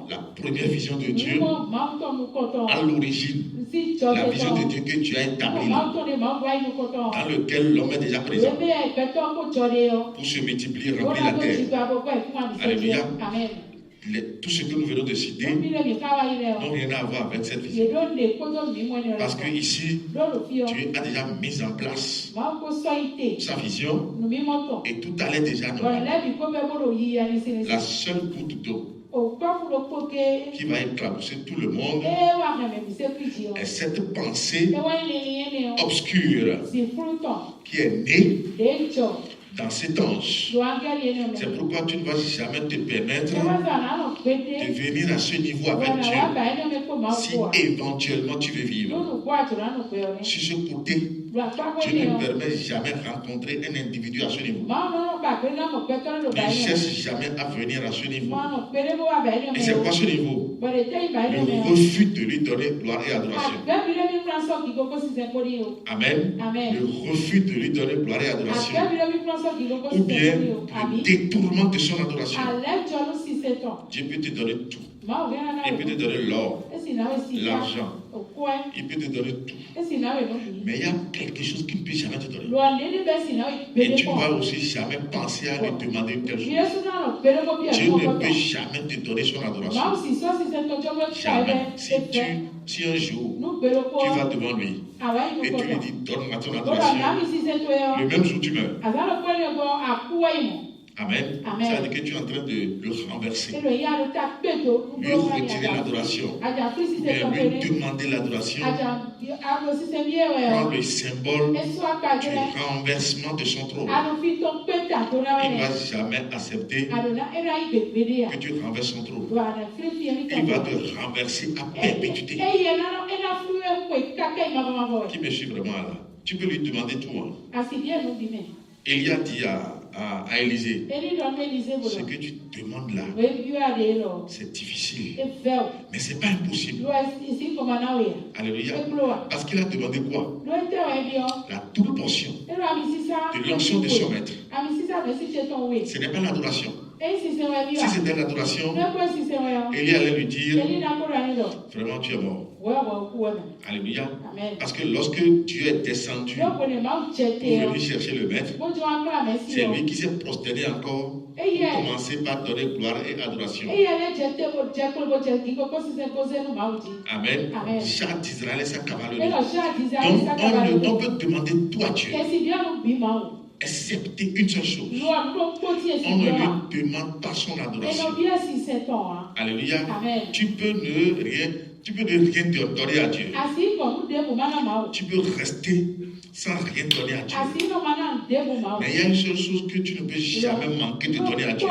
la première vision de Dieu, à l'origine, la vision de Dieu que Dieu a établie, dans lequel l'homme est déjà présent, pour se multiplier, remplir la terre. Alléluia. Tout ce que nous venons de citer n'ont rien à voir avec cette vision. Parce que ici, Dieu a déjà mis en place sa vision et tout allait déjà normalement. La seule goutte d'eau qui va éclabousser tout le monde est cette pensée obscure qui est née dans cet ange. C'est pourquoi tu ne vas jamais te permettre de venir à ce niveau avec Dieu si éventuellement tu veux vivre. Sur ce côté, Dieu ne permet jamais de rencontrer un individu à ce niveau. Ne cherche jamais à venir à ce niveau. Et c'est quoi ce niveau? Le refus de lui donner gloire et adoration. Amen. Le refus de lui donner gloire et adoration. Ou bien le détournement de son adoration. Dieu peut te donner tout. Il peut te donner l'or, l'argent. Il peut te donner tout. Mais il y a quelque chose qu'il ne peut jamais te donner. Et tu ne vas aussi jamais penser à lui demander une telle chose. Dieu ne peut jamais te donner son adoration. Jamais. Si un jour tu vas devant lui et tu lui dis donne-moi ton adoration, le même jour tu meurs. Amen. Ça veut dire que tu es en train de le renverser. Lui retirer l'adoration. Lui demander l'adoration. Prendre le symbole du renversement de son trône. Il ne va jamais accepter que tu renverses son trône. Il va te renverser à perpétuité. Qui me suit vraiment là? Tu peux lui demander tout. Hein? Élie a dit à Élisée, ce que tu demandes là, c'est difficile, mais ce n'est pas impossible. Alléluia. Parce qu'il a demandé quoi? La double portion de l'onction de son maître. Ce n'est pas l'adoration. Si c'était l'adoration, Élie allait lui dire, vraiment tu es mort. Alléluia. Parce que lorsque Dieu est descendu pour venir chercher le maître, c'est lui qui s'est prosterné encore pour commencer par donner gloire et adoration. Amen. Char d'Israël et sa cavalerie. Donc on peut demander tout à Dieu. Excepté une seule chose. On ne lui demande pas son adoration. Alléluia. Tu peux ne rien donner à Dieu. Tu peux rester sans rien donner à Dieu. Mais il y a une seule chose que tu ne peux jamais manquer de donner à Dieu.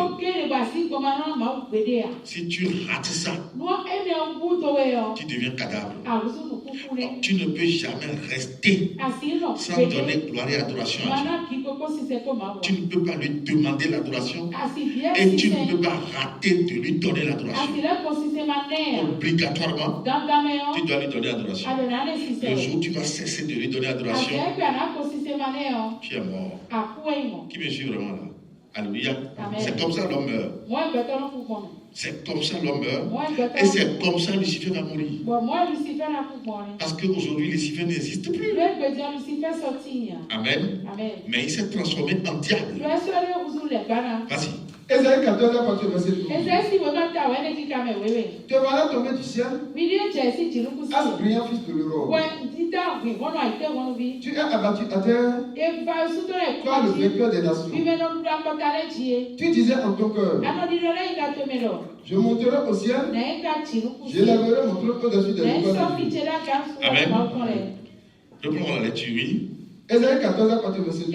Si tu rates ça, tu deviens cadavre. Tu ne peux jamais rester sans donner gloire et adoration à Dieu. Tu ne peux pas lui demander l'adoration et tu ne peux pas rater de lui donner l'adoration. Obligatoirement, tu dois lui donner l'adoration. Le jour où tu vas cesser de lui donner l'adoration, tu es mort. Qui me suit vraiment là? Alléluia. C'est comme ça l'homme meurt. C'est comme ça l'homme meurt. Et c'est comme ça Lucifer va mourir. Parce qu'aujourd'hui, Lucifer n'existe plus. Amen. Mais il s'est transformé en diable. Vas-y. Ésaïe 14, à partir du verset 12. Te voilà tombé du ciel, as brillant fils de l'aurore. Tu es abattu à terre, toi le vainqueur des nations. Tu disais en ton cœur, je monterai au ciel, j'élèverai mon trône au-dessus des rives. Amen. Reprenons la lecture, oui. Ésaïe 14, à partir du verset 12.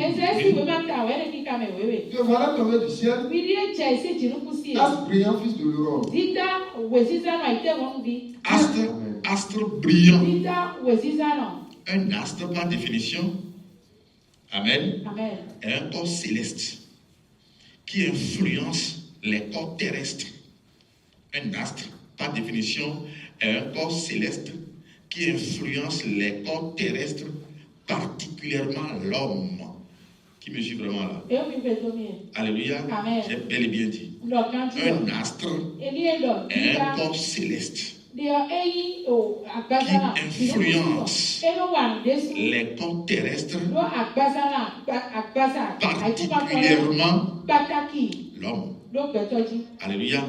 Te voilà tombé du ciel, as brillant fils de l'aurore. Astre brillant. Un astre, par définition, amen, est un corps céleste qui influence les corps terrestres. Un astre, par définition, est un corps céleste qui influence les corps terrestres, particulièrement l'homme. Qui me suit vraiment là? Alléluia. J'ai bel et bien dit. Un astre est un corps céleste qui influence les corps terrestres, particulièrement l'homme. Alléluia.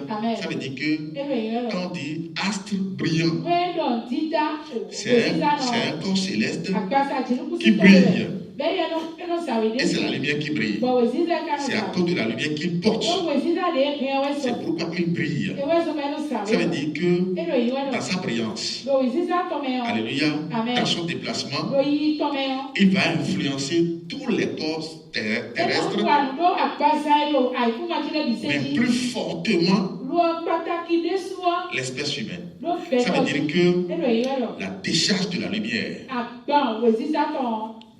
Ça veut dire que quand on dit astre brillant, c'est un corps céleste qui brille. Et c'est la lumière qui brille. C'est à cause de la lumière qu'il porte. C'est pourquoi il brille. Ça veut dire que dans sa brillance, alléluia, dans son déplacement, il va influencer tous les corps terrestres, mais plus fortement l'espèce humaine. Ça veut dire que la décharge de la lumière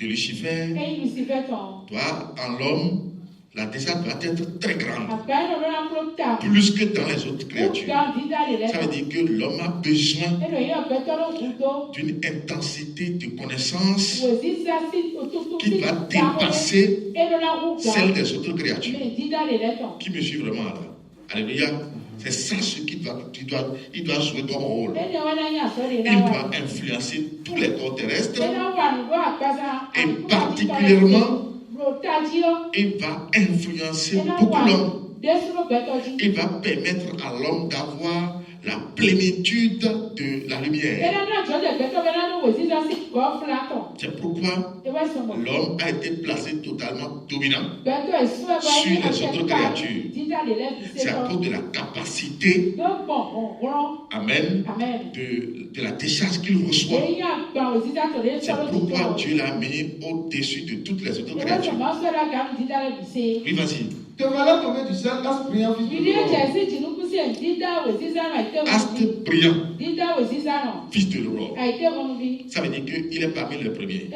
de Lucifer doit, en l'homme, la décharge doit être très grande, plus que dans les autres créatures. Ça veut dire que l'homme a besoin d'une intensité de connaissance qui va dépasser celle des autres créatures. Qui me suit vraiment là? Alléluia. C'est ça ce qu'il doit jouer comme rôle. Il doit influencer tous les corps terrestres et particulièrement, il va influencer beaucoup l'homme. il va permettre à l'homme d'avoir la plénitude de la lumière. C'est pourquoi l'homme a été placé totalement dominant sur les autres créatures. C'est à cause de la capacité, amen, de la décharge qu'il reçoit. C'est pourquoi Dieu l'a mis au-dessus de toutes les autres créatures. Oui, vas-y. Te voilà tombé du ciel, astre brillant, fils de astre brillant, fils de l'aurore. Ça veut dire qu'il est parmi les premiers.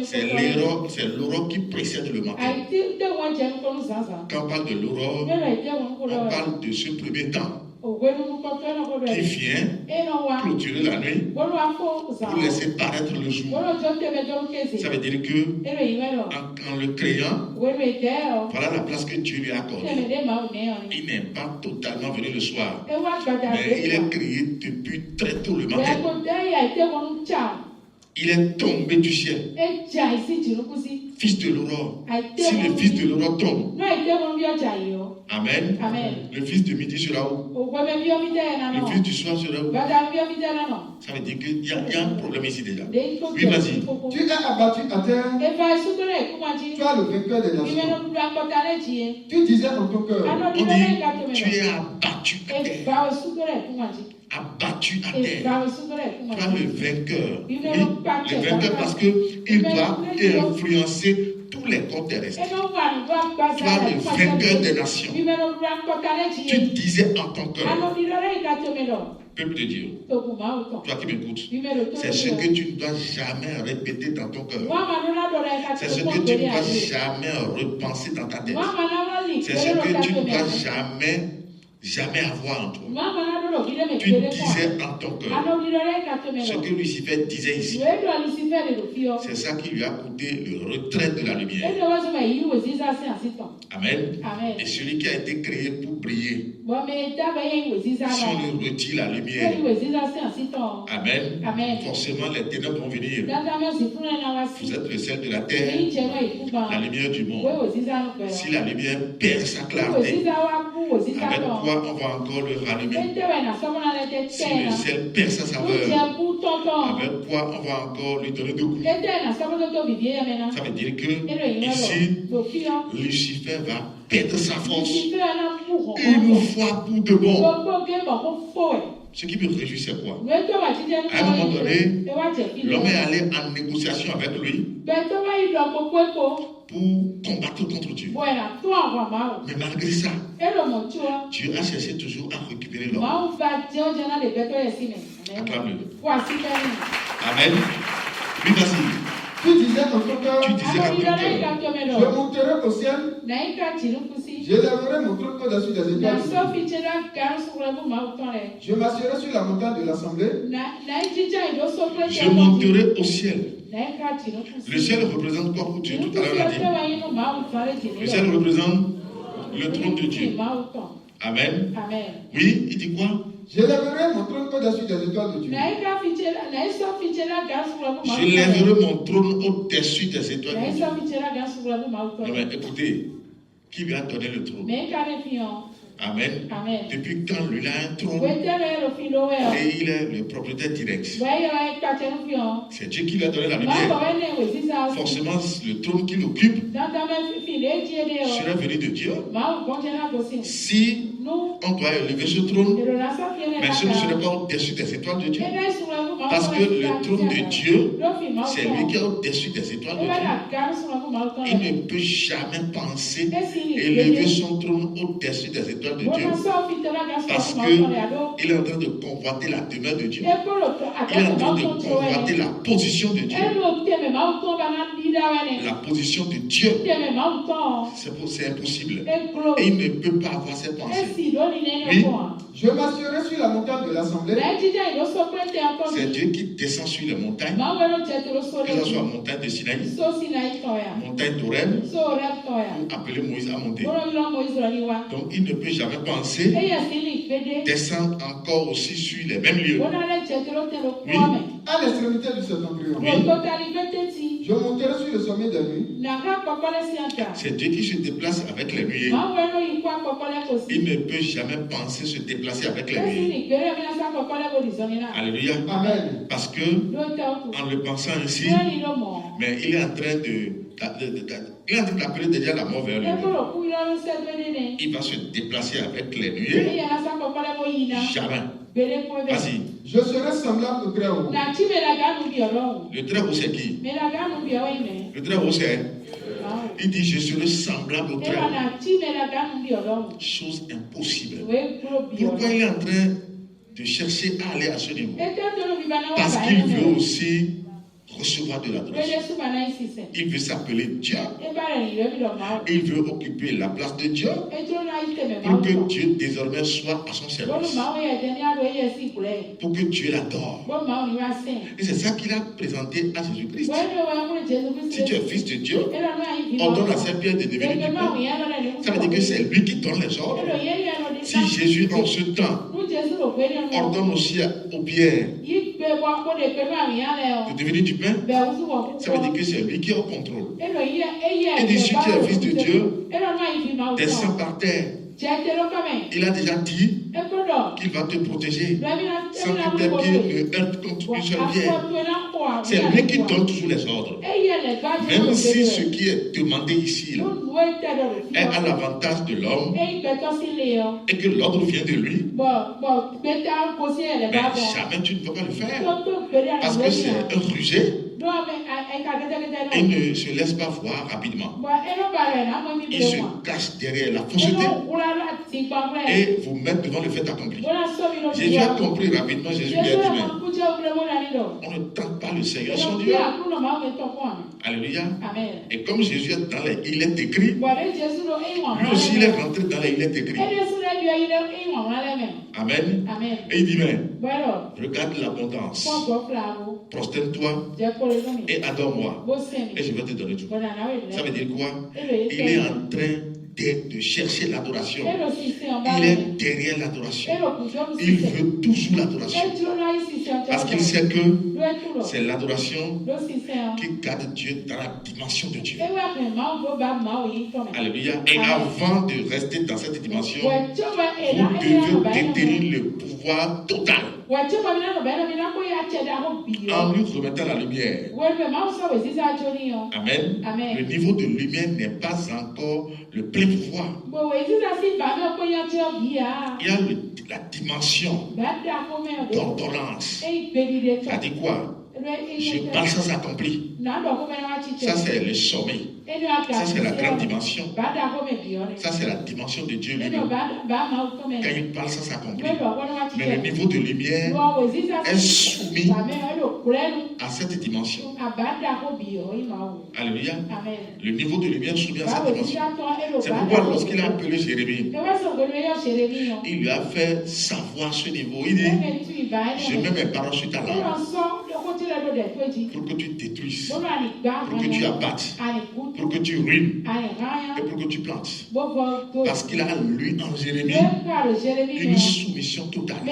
C'est l'aurore qui précède le matin. Quand on parle de l'aurore, on parle de ce premier temps qui vient clôturer la nuit pour laisser paraître le jour. Ça veut dire que en le créant, voilà la place que Dieu lui a accordée. Il n'est pas totalement venu le soir, mais il est créé depuis très tôt le matin. Il est tombé du ciel. Fils de l'aurore. Si le fils de l'aurore tombe, amen. Le fils du midi sera où? Le fils du soir sera où? Ça veut dire qu'il y a un problème ici déjà. Oui, vas-y. Tu es abattu à terre. Tu as le vainqueur des nations. Tu disais en ton cœur. On dit, tu es abattu à terre. Abattu à terre. Toi le vainqueur. Oui, le vainqueur parce qu'il doit influencer tous les corps terrestres. Toi le vainqueur des nations. Tu disais en ton cœur. Peuple de Dieu, toi qui m'écoutes, c'est ce que tu ne dois jamais répéter dans ton cœur. C'est ce que tu ne dois jamais repenser dans ta tête. C'est ce que tu ne dois jamais avoir en toi. Tu disais en ton cœur ce que Lucifer disait ici. C'est ça qui lui a coûté le retrait de la lumière. Amen. Et celui qui a été créé pour briller, si on lui retire la lumière, amen, forcément les ténèbres vont venir. Vous êtes le sel de la terre, la lumière du monde. Si la lumière perd sa clarté, avec quoi on va encore le rallumer? Si le sel perd sa saveur, avec quoi on va encore lui donner de goût? Ça veut dire que ici, Lucifer va perdre sa force une fois pour de bon. Ce qui me réjouit, c'est quoi? À un moment donné, l'homme est allé en négociation avec lui pour combattre contre Dieu. Mais malgré ça, Dieu a cherché toujours à récupérer l'homme. Acclame-le. Amen. Oui, vas-y. Tu disais en ton cœur, je monterai au ciel, j'élèverai mon trône au-dessus des étoiles. Je m'assurerai sur la montagne de l'assemblée. Je monterai au ciel. Le ciel représente quoi pour Dieu? Tout à l'heure on a dit. Le ciel représente le trône de Dieu. Amen. Oui, il dit quoi? J'élèverai mon trône au-dessus des étoiles de Dieu. J'élèverai mon trône au-dessus des étoiles de Dieu. Non, mais écoutez, qui lui a donné le trône? Amen. Depuis quand lui a un trône et il est le propriétaire direct. C'est Dieu qui lui a donné la lumière. Forcément, le trône qu'il occupe serait venu de Dieu. Si on doit élever ce trône, mais ce ne serait pas au-dessus des étoiles de Dieu. Parce que le trône de Dieu, c'est lui qui est au-dessus des étoiles de Dieu. Il ne peut jamais penser élever son trône au-dessus des étoiles de Dieu. Parce qu'il est en train de convoiter la demeure de Dieu. Il est en train de convoiter la position de Dieu. La position de Dieu. C'est impossible. Et il ne peut pas avoir cette pensée. Oui. Je m'assurerai sur la montagne de l'assemblée. C'est Dieu qui descend sur les montagnes. Que ce soit montagne de Sinaï, montagne d'Oreb, pour appeler Moïse à monter. Donc il ne peut jamais penser descendre encore aussi sur les mêmes lieux. Oui. À l'extrémité du septentrion. Oui. Je monterai sur le sommet des nuits. C'est Dieu qui se déplace avec les nuées. Il ne peut jamais penser se déplacer avec les nuées. Alléluia. Amen. Parce que, en le pensant ainsi, mais il est en train d'appeler déjà la mort vers lui. Il va se déplacer avec les nuées. Jamais. Vas-y. Je serai semblable au très haut. Le très haut c'est qui? Le très haut c'est. Il dit je serai semblable au très haut. Chose impossible. Pourquoi il est en train de chercher à aller à ce niveau? Parce qu'il veut aussi recevoir de l'adoration. Il veut s'appeler Dieu. Il veut occuper la place de Dieu pour que Dieu désormais soit à son service. Pour que Dieu l'adore. Et c'est ça qu'il a présenté à Jésus-Christ. Si tu es fils de Dieu, ordonne à cette pierre de devenir du pain. Ça veut dire que c'est lui qui donne les ordres. Si Jésus en ce temps ordonne aussi aux pierres de devenir du pain, ça veut dire que c'est lui qui est au contrôle. Et dit, si tu es fils de Dieu, descends par terre. Il a déjà dit qu'il va te protéger sans que tes pieds ne heurtent contre une seule pierre. C'est lui qui donne toujours les ordres. Même si ce qui est demandé ici là, est à l'avantage de l'homme et que l'ordre vient de lui, mais jamais tu ne peux pas le faire parce que c'est un rejet. Il ne se laisse pas voir rapidement. Il se cache derrière la fausseté et vous met devant le fait accompli. Jésus a compris rapidement. Jésus lui a dit, on ne tente pas le Seigneur son Dieu. Alléluia. Et comme Jésus est dans les il est écrit, lui aussi il est rentré dans les il est écrit. Amen. Et il dit, mais regarde l'abondance. Prosterne-toi et adore-moi. Et je vais te donner tout. Ça veut dire quoi? Il est en train de chercher l'adoration. Il est derrière l'adoration. Il veut toujours l'adoration. Parce qu'il sait que c'est l'adoration qui garde Dieu dans la dimension de Dieu. Alléluia. Et avant de rester dans cette dimension, vous devez détenir le pouvoir total. En lui remettant la lumière. Amen. Le niveau de lumière n'est pas encore le plein pouvoir. Il y a la dimension d'ordonnance. Ça dit quoi? Je parle sans accompli. Ça c'est le sommet. Ça c'est la grande dimension. Ça c'est la dimension de Dieu lui-même. Quand il parle sans s'accomplir. Mais le niveau de lumière est soumis à cette dimension. Alléluia. Le niveau de lumière est soumis à cette dimension. C'est pourquoi lorsqu'il a appelé Jérémie, il lui a fait savoir ce niveau. Il dit, je mets mes paroles sur ta langue pour que tu détruises, pour que tu abattes, pour que tu ruines et pour que tu plantes. Parce qu'il a lu en Jérémie une soumission totale.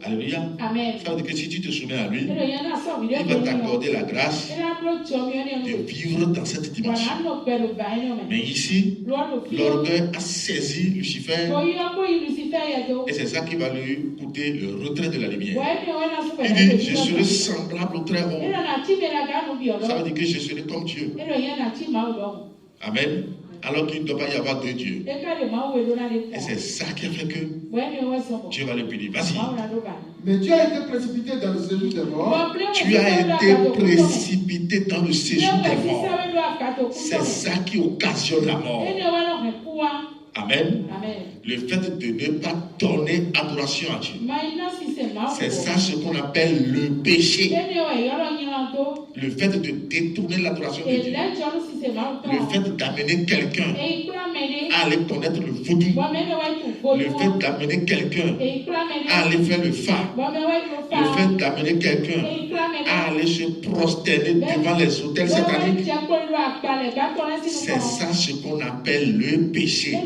Alléluia. Ça veut dire que si tu te soumets à lui, il va t'accorder la grâce de vivre dans cette dimension. Mais ici, l'orgueil a saisi Lucifer et c'est ça qui va lui coûter le retrait de la lumière. Il dit, je serai semblable au très haut. Ça veut dire que je serai comme Dieu. Amen. Alors qu'il ne doit pas y avoir deux dieux. Et c'est ça qui a fait que Dieu va le punir. Vas-y. Mais tu as été précipité dans le séjour des morts. Tu as été précipité dans le séjour des morts. C'est ça qui occasionne la mort. Amen. Le fait de ne pas donner adoration à Dieu. C'est ça ce qu'on appelle le péché. Le fait de détourner l'adoration de Dieu. Le fait d'amener quelqu'un à aller connaître le vaudou. Le fait d'amener quelqu'un à aller faire le fa. Le fait d'amener quelqu'un à aller se prosterner devant les autels sataniques. C'est ça ce qu'on appelle le péché.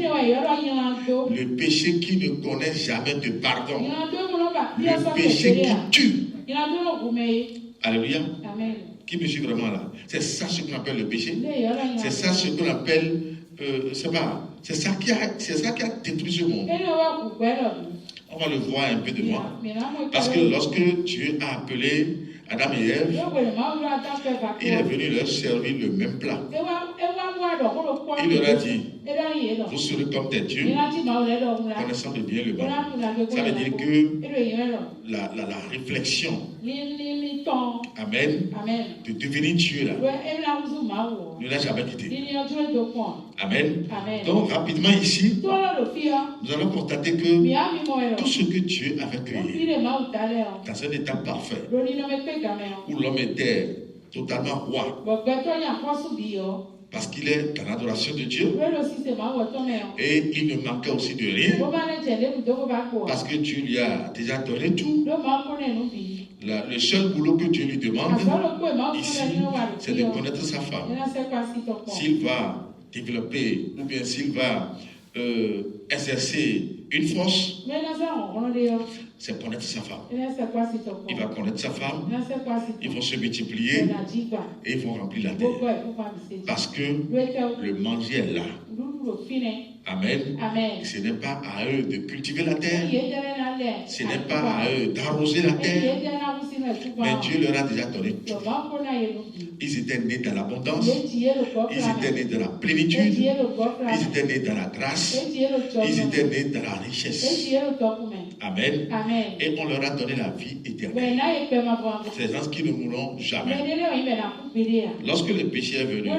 Le péché qui ne connaît jamais de pardon. Le péché qui tue. Alléluia. Amen. Qui me suit vraiment là? C'est ça ce qu'on appelle le péché. C'est ça ce qu'on appelle, c'est ça qui a détruit ce monde. On va le voir un peu de loin. Parce que lorsque Dieu a appelé Adam et Ève, il est venu leur servir le même plat. Il leur a dit, vous serez comme des dieux, connaissant le bien et le mal. Ça veut dire que la réflexion, amen, de devenir Dieu là, ne l'a jamais quitté. Amen. Donc rapidement ici, nous allons constater que tout ce que Dieu avait créé dans un état parfait, où l'homme était totalement roi, parce qu'il est dans l'adoration de Dieu, et il ne manquait aussi de rien, parce que Dieu lui a déjà donné tout. Le seul boulot que Dieu lui demande ici, c'est de connaître sa femme. S'il va développer, ou bien s'il va exercer une force, c'est connaître sa femme. Il va connaître sa femme, ils vont se multiplier et ils vont remplir la terre. Parce que le manger est là. Amen. Ce n'est pas à eux de cultiver la terre. Ce n'est pas à eux d'arroser la terre. Mais Dieu leur a déjà donné tout. Ils étaient nés dans l'abondance. Ils étaient nés dans la plénitude. Ils étaient nés dans la grâce. Ils étaient nés dans la richesse. Amen. Et on leur a donné la vie éternelle. C'est des gens qui ne mourront jamais. Lorsque le péché est venu,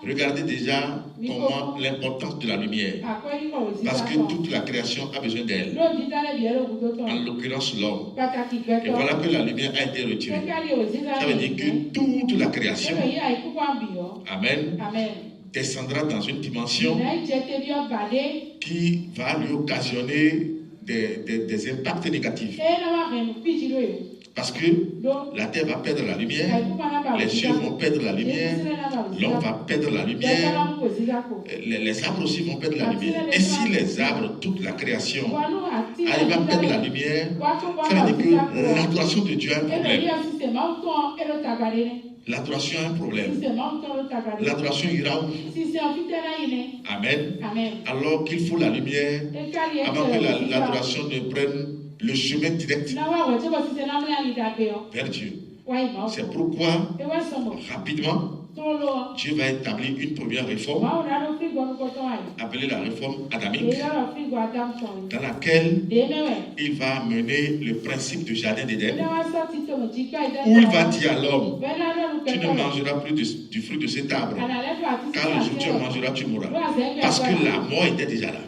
regardez déjà comment l'importance de la lumière. Parce que toute la création a besoin d'elle. En l'occurrence l'homme. Et voilà que la lumière a été retirée. Ça veut dire que toute la création, amen, descendra dans une dimension qui va lui occasionner des impacts négatifs. Parce que la terre va perdre la lumière, les cieux vont perdre la lumière, l'homme va perdre la lumière, les arbres aussi vont perdre la lumière. Et si les arbres, toute la création, arrivent à perdre la lumière, ça veut dire que l'adoration de Dieu a un problème. L'adoration a un problème. L'adoration ira où? Amen. Alors qu'il faut la lumière avant que l'adoration ne prenne le chemin direct vers Dieu. C'est pourquoi, rapidement, Dieu va établir une première réforme, appelée la réforme adamique, dans laquelle il va mener le principe du jardin d'Éden, où il va dire à l'homme, tu ne mangeras plus du fruit de cet arbre, car le jour où tu en mangeras, tu mourras. Parce que la mort était déjà là.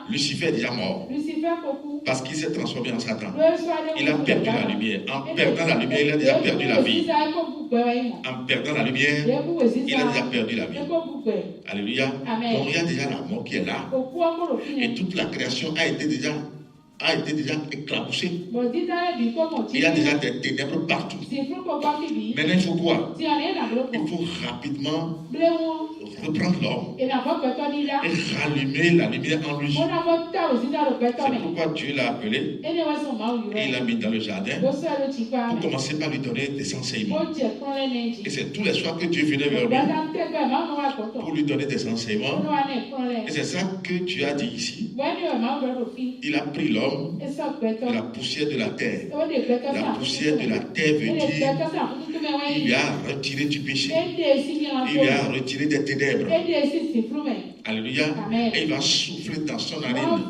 Lucifer est déjà mort, parce qu'il s'est transformé en Satan. Il a perdu la lumière. En perdant la lumière, il a déjà perdu la vie. En perdant la lumière, il a déjà perdu la vie. Alléluia. Donc il y a déjà la mort qui est là. Et toute la création a été déjà éclaboussée. Il y a déjà des ténèbres partout. Maintenant il faut quoi? Il faut rapidement reprendre l'homme et rallumer la lumière en lui. C'est pourquoi Dieu l'a appelé et il l'a mis dans le jardin pour commencer par lui donner des enseignements. Et c'est tous les soirs que Dieu venait vers lui pour lui donner des enseignements. Et c'est ça que Dieu a dit ici. Il a pris l'homme de la poussière de la terre. La poussière de la terre veut dire il lui a retiré du péché. Il lui a retiré des ténèbres. Alléluia. Et il va souffler dans son narine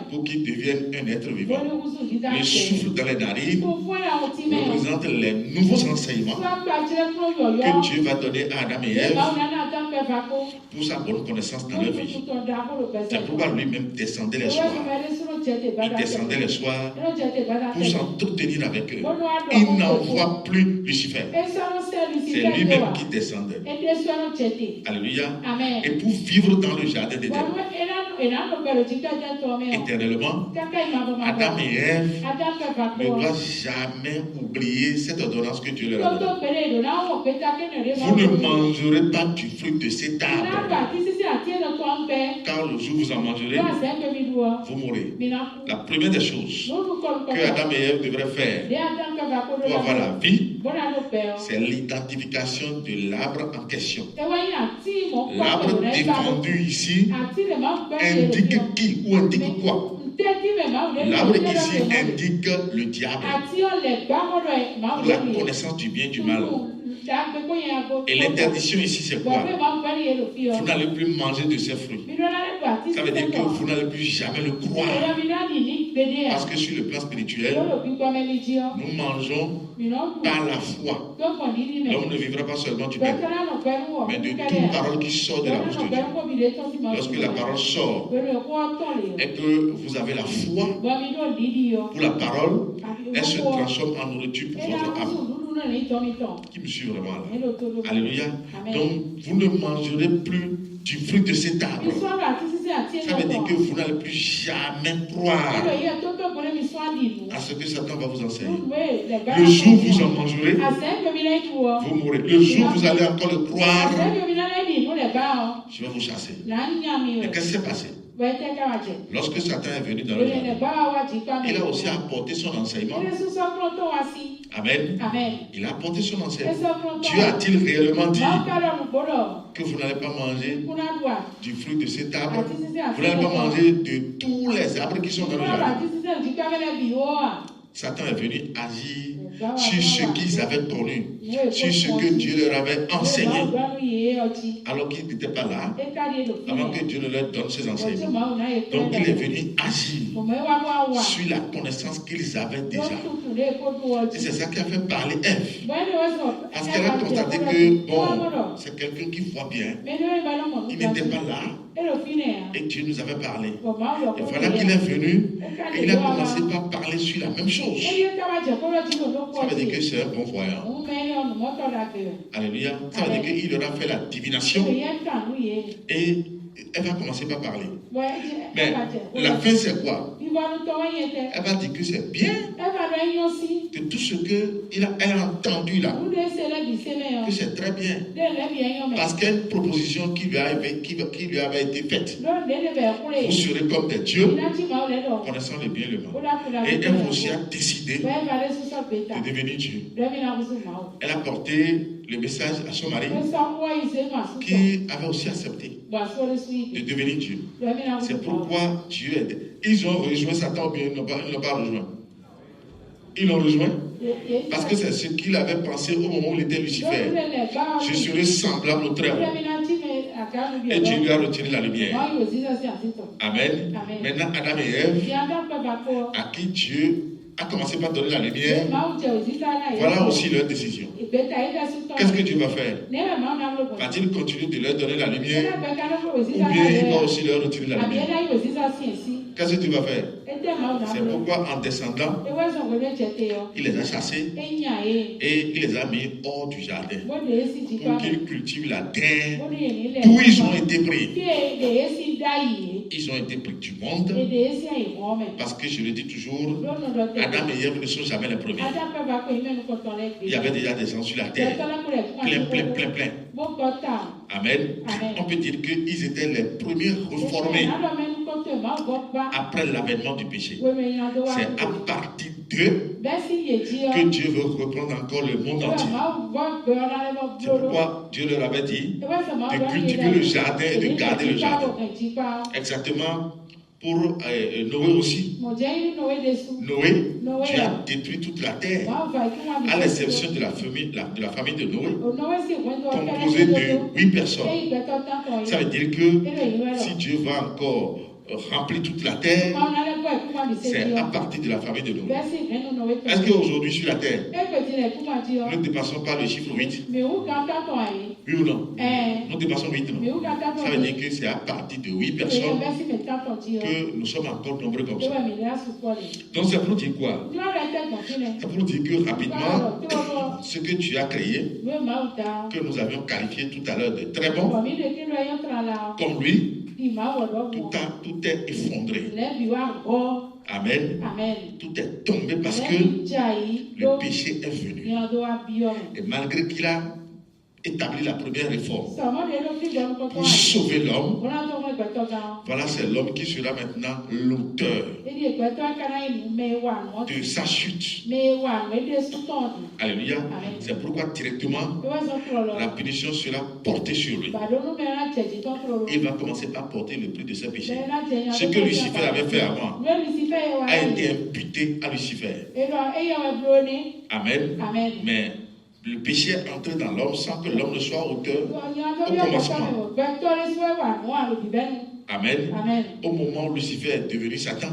pour qu'il devienne un être vivant. Le souffle dans les narines représente les nouveaux enseignements que Dieu va donner à Adam et Ève pour sa bonne connaissance dans leur vie. C'est pourquoi lui-même descendait les soirs. Il descendait les soirs pour s'entretenir avec eux. Il n'envoie plus Lucifer. C'est lui-même qui descendait. Alléluia. Et pour vivre dans le jardin d'Éden éternellement, Adam et Ève ne doivent jamais oublier cette ordonnance que Dieu leur a donnée. Vous ne mangerez pas du fruit de cet arbre, car le jour où vous en mangerez, vous mourrez. La première des choses que Adam et Ève devraient faire pour avoir la vie, c'est l'identification de l'arbre en question. L'arbre défendu ici indique qui ou indique quoi? L'arbre ici indique le diable, la connaissance du bien et du mal. Et l'interdiction ici, c'est quoi? Vous n'allez plus manger de ces fruits. Ça veut dire que vous n'allez plus jamais le croire. Parce que sur le plan spirituel, nous mangeons par la foi. L'homme ne vivra pas seulement du pain, mais de toute parole qui sort de la bouche de Dieu. Lorsque la parole sort et que vous avez la foi pour la parole, elle se transforme en nourriture pour votre âme. Qui me suit vraiment là? Alléluia. Donc, vous ne mangerez plus du fruit de cet arbre. Ça veut dire que vous n'allez plus jamais croire à ce que Satan va vous enseigner. Le jour où vous en mangerez, vous mourrez. Le jour où vous allez encore le croire, je vais vous chasser. Mais qu'est-ce qui s'est passé? Lorsque Satan est venu dans le jardin, il a aussi apporté son enseignement. Amen. Il a apporté son enseignement. Dieu a-t-il réellement dit que vous n'allez pas manger du fruit de cet arbre? Vous n'allez pas manger de tous les arbres qui sont dans le jardin. Satan est venu agir sur ce qu'ils avaient connu, sur ce que Dieu leur avait enseigné, alors qu'ils n'étaient pas là, avant que Dieu ne leur donne ses enseignements. Donc il est venu agir sur la connaissance qu'ils avaient déjà. Et c'est ça qui a fait parler Ève. Parce qu'elle a constaté que, bon, c'est quelqu'un qui voit bien. Il n'était pas là. Et Dieu nous avait parlé. Et voilà qu'il est venu et il a commencé par parler sur la même chose. Ça veut dire que c'est un bon voyant. Alléluia. Ça veut dire qu'il aura fait la divination et elle va commencer par parler. Mais la fin c'est quoi? Elle va dire que c'est bien, que tout ce qu'elle a entendu là, que c'est très bien. Parce qu'il y a une proposition qui lui avait été faite. Vous serez comme des dieux, connaissant le bien et le mal. Et elle aussi a décidé de devenir Dieu. Elle a porté le message à son mari, qui avait aussi accepté de devenir Dieu. C'est pourquoi Dieu aide. Ils ont rejoint Satan ou bien ils n'ont pas rejoint. Ils l'ont rejoint parce que c'est ce qu'il avait pensé au moment où il était Lucifer. Je serai semblable au Très-Haut. Et Dieu lui a retiré la lumière. Amen. Maintenant, Adam et Ève, à qui Dieu a commencé par donner la lumière, voilà aussi leur décision. Qu'est-ce que Dieu va faire? Va-t-il continuer de leur donner la lumière ou bien il va aussi leur retirer la lumière? Qu'est-ce que Dieu va faire? C'est pourquoi en descendant, il les a chassés et il les a mis hors du jardin pour qu'ils cultivent la terre d'où ils ont été pris. Ils ont été pris du monde parce que je le dis toujours, Adam et Ève ne sont jamais les premiers. Il y avait déjà des gens sur la terre, plein. Amen. On peut dire qu'ils étaient les premiers reformés après l'avènement du péché. C'est à partir d'eux que Dieu veut reprendre encore le monde entier. C'est pourquoi Dieu leur avait dit de cultiver le jardin et de garder le jardin. Exactement. Pour Noé aussi. Noé, Dieu a détruit toute la terre, à l'exception de la famille de Noé, composée de 8 personnes. Ça veut dire que si Dieu va encore rempli toute la terre, c'est à partir de la famille de Noé. Est-ce qu'aujourd'hui sur la terre, nous ne dépassons pas le chiffre 8? Oui ou non? Nous dépassons 8, non? Ça veut dire que c'est à partir de 8 personnes que nous sommes encore nombreux comme ça. Donc c'est pour dire quoi? C'est pour dire que rapidement, ce que tu as créé, que nous avions qualifié tout à l'heure de très bon, comme lui, tout est effondré. Amen. Tout est tombé parce que le péché est venu. Et malgré qu'il a établi la première réforme pour sauver l'homme, voilà, c'est l'homme qui sera maintenant l'auteur de sa chute. Alléluia. C'est pourquoi directement la punition sera portée sur lui. Il va commencer par porter le prix de ses péchés. Ce que Lucifer avait fait avant a été imputé à Lucifer. Amen. Mais le péché est entré dans l'homme sans que l'homme ne soit auteur au commencement. Amen. Au moment où Lucifer est devenu Satan,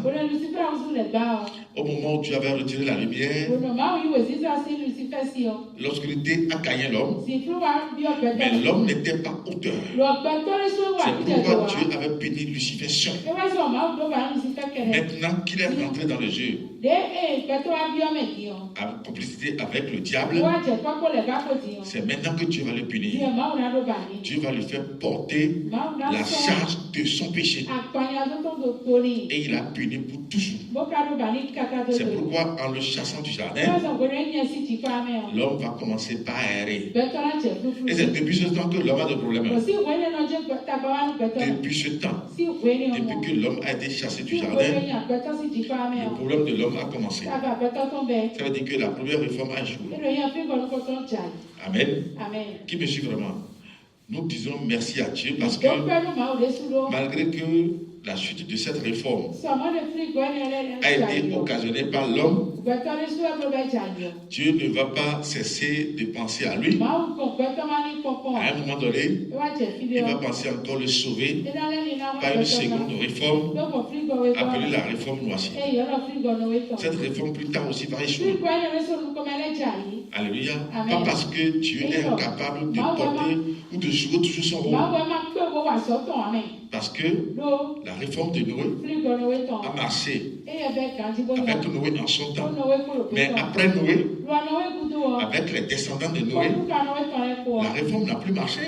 au moment où Dieu avait retiré la lumière, l'obscurité a gagné l'homme, mais l'homme n'était pas auteur. C'est pourquoi Dieu avait puni Lucifer seul. Maintenant qu'il est rentré dans le jeu, en complicité avec le diable, c'est maintenant que Dieu va le punir. Dieu va lui faire porter la charge de son péché. Et il a puni pour toujours. C'est pourquoi en le chassant du jardin, l'homme va commencer par errer. Et c'est depuis ce temps que l'homme a des problèmes. Depuis ce temps, depuis que l'homme a été chassé du jardin, le problème de l'homme a commencé. Ça veut dire que la première réforme a échoué. Amen. Qui me suit vraiment? Nous disons merci à Dieu parce que malgré que la chute de cette réforme a été occasionnée par l'homme, Dieu ne va pas cesser de penser à lui. À un moment donné, il va penser encore le sauver par une seconde réforme appelée la réforme noisée. Cette réforme plus tard aussi va échouer. Alléluia. Pas parce que Dieu est incapable de porter ou de jouer toujours son rôle. Parce que la réforme de Noé a marché avec Noé en son temps. Mais après Noé, avec les descendants de Noé, la réforme n'a plus marché.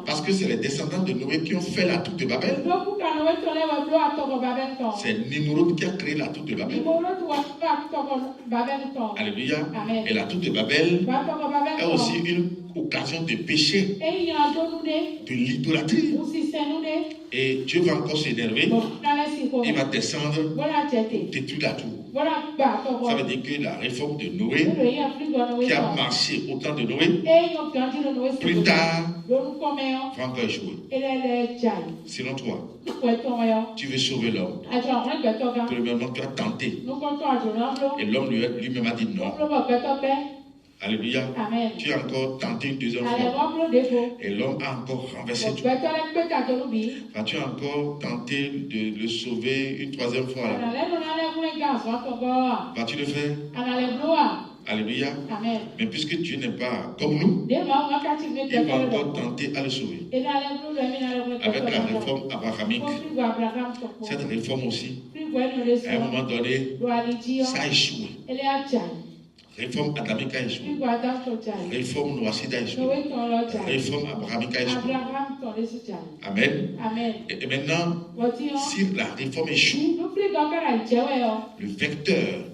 Parce que c'est les descendants de Noé qui ont fait la tour de Babel. C'est Nimrod qui a créé la tour de Babel. Alléluia. Et la tour de Babel est aussi une occasion de péché, de l'idolâtrie. Et Dieu va encore s'énerver. Il va descendre, détruire la tour. Ça veut dire que la réforme de Noé, qui a marché au temps de Noé, plus tard, va encore échouer. Selon toi, tu veux sauver l'homme. Premièrement, tu as tenté. Et l'homme lui-même a dit non. Alléluia. Amen. Tu as encore tenté une deuxième fois. Et l'homme a encore renversé tout. Tu as encore tenté de le sauver une troisième fois. Vas-tu le faire? Alléluia. Amen. Mais puisque Dieu n'est pas comme nous, il va encore tenter à le sauver. Avec la réforme abrahamique, cette réforme aussi, à un moment donné, ça a échoué. Réforme adamique a échoué. Réforme noacide a échoué. Réforme abrahamique a échoué. Amen. Et maintenant, si la réforme échoue, le vecteur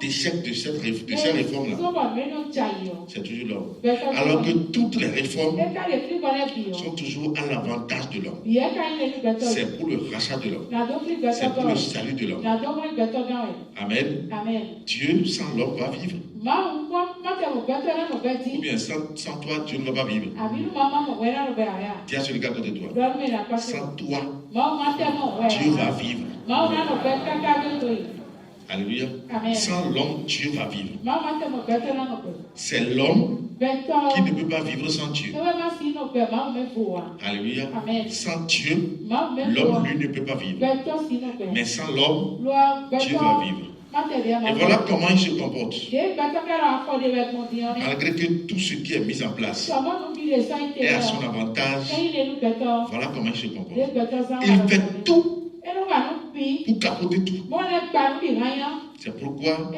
d'échec de cette réforme-là, c'est toujours l'homme. Alors que toutes les réformes sont toujours à l'avantage de l'homme. C'est pour le rachat de l'homme. C'est pour le salut de l'homme. Amen. Dieu sans l'homme va vivre. Ou bien sans toi, Dieu ne va pas vivre. Dis à celui qui est à côté de toi. Sans toi, Dieu va vivre. Alléluia. Sans l'homme, Dieu va vivre. C'est l'homme qui ne peut pas vivre sans Dieu. Alléluia. Sans Dieu, l'homme, lui, ne peut pas vivre. Mais sans l'homme, Dieu va vivre. Et voilà comment il se comporte. Malgré que tout ce qui est mis en place est à son avantage, voilà comment il se comporte. Il fait tout pour capoter tout. C'est pourquoi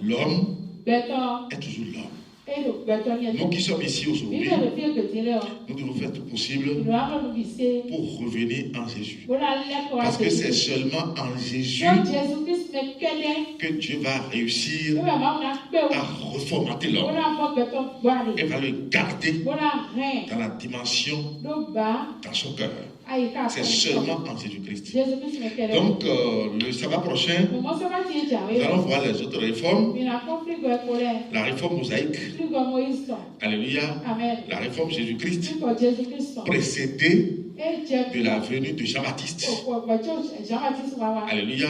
l'homme est toujours l'homme. Nous qui sommes ici aujourd'hui, nous devons faire tout possible pour revenir en Jésus. Parce que c'est seulement en Jésus que Dieu va réussir à reformater l'homme et va le garder dans la dimension, dans son cœur. C'est seulement en Jésus-Christ. Donc, le sabbat prochain, nous allons voir les autres réformes. La réforme mosaïque. Alléluia. La réforme Jésus-Christ. Précédée de la venue de Jean-Baptiste. Alléluia.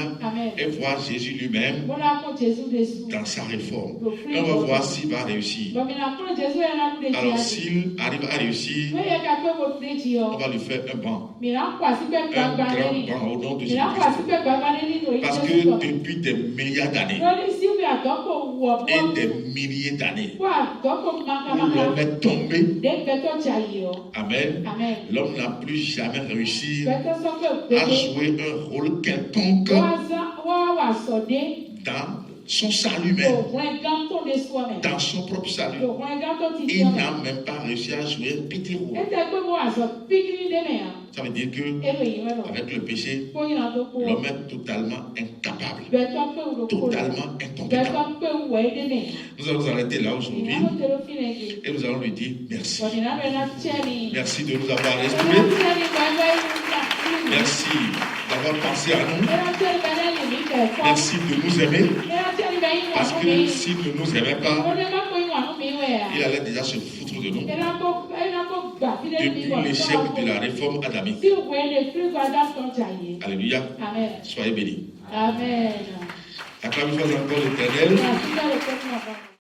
Et voir Jésus lui-même dans sa réforme. Et on va voir s'il va réussir. Alors, s'il arrive à réussir, on va lui faire un banc. Un grand banc au nom de Jésus-Christ. Parce que depuis des milliards d'années et des milliers d'années, où l'homme est tombé, amen, l'homme n'a plus jamais réussi à jouer un rôle quelconque dans son salut même, dans son propre salut. Il n'a même pas réussi à jouer un petit rôle. Ça veut dire que avec le péché, l'homme est totalement incapable, totalement incompétent. Nous allons nous arrêter là aujourd'hui et nous allons lui dire merci. Merci de nous avoir respiré. Merci d'avoir pensé à nous. Merci de nous aimer. Parce que s'il ne nous aimait pas, il allait déjà se foutre de nous. Depuis l'échec de la réforme adamique. Alléluia. Soyez bénis. Amen. Acclamez encore l'Éternel.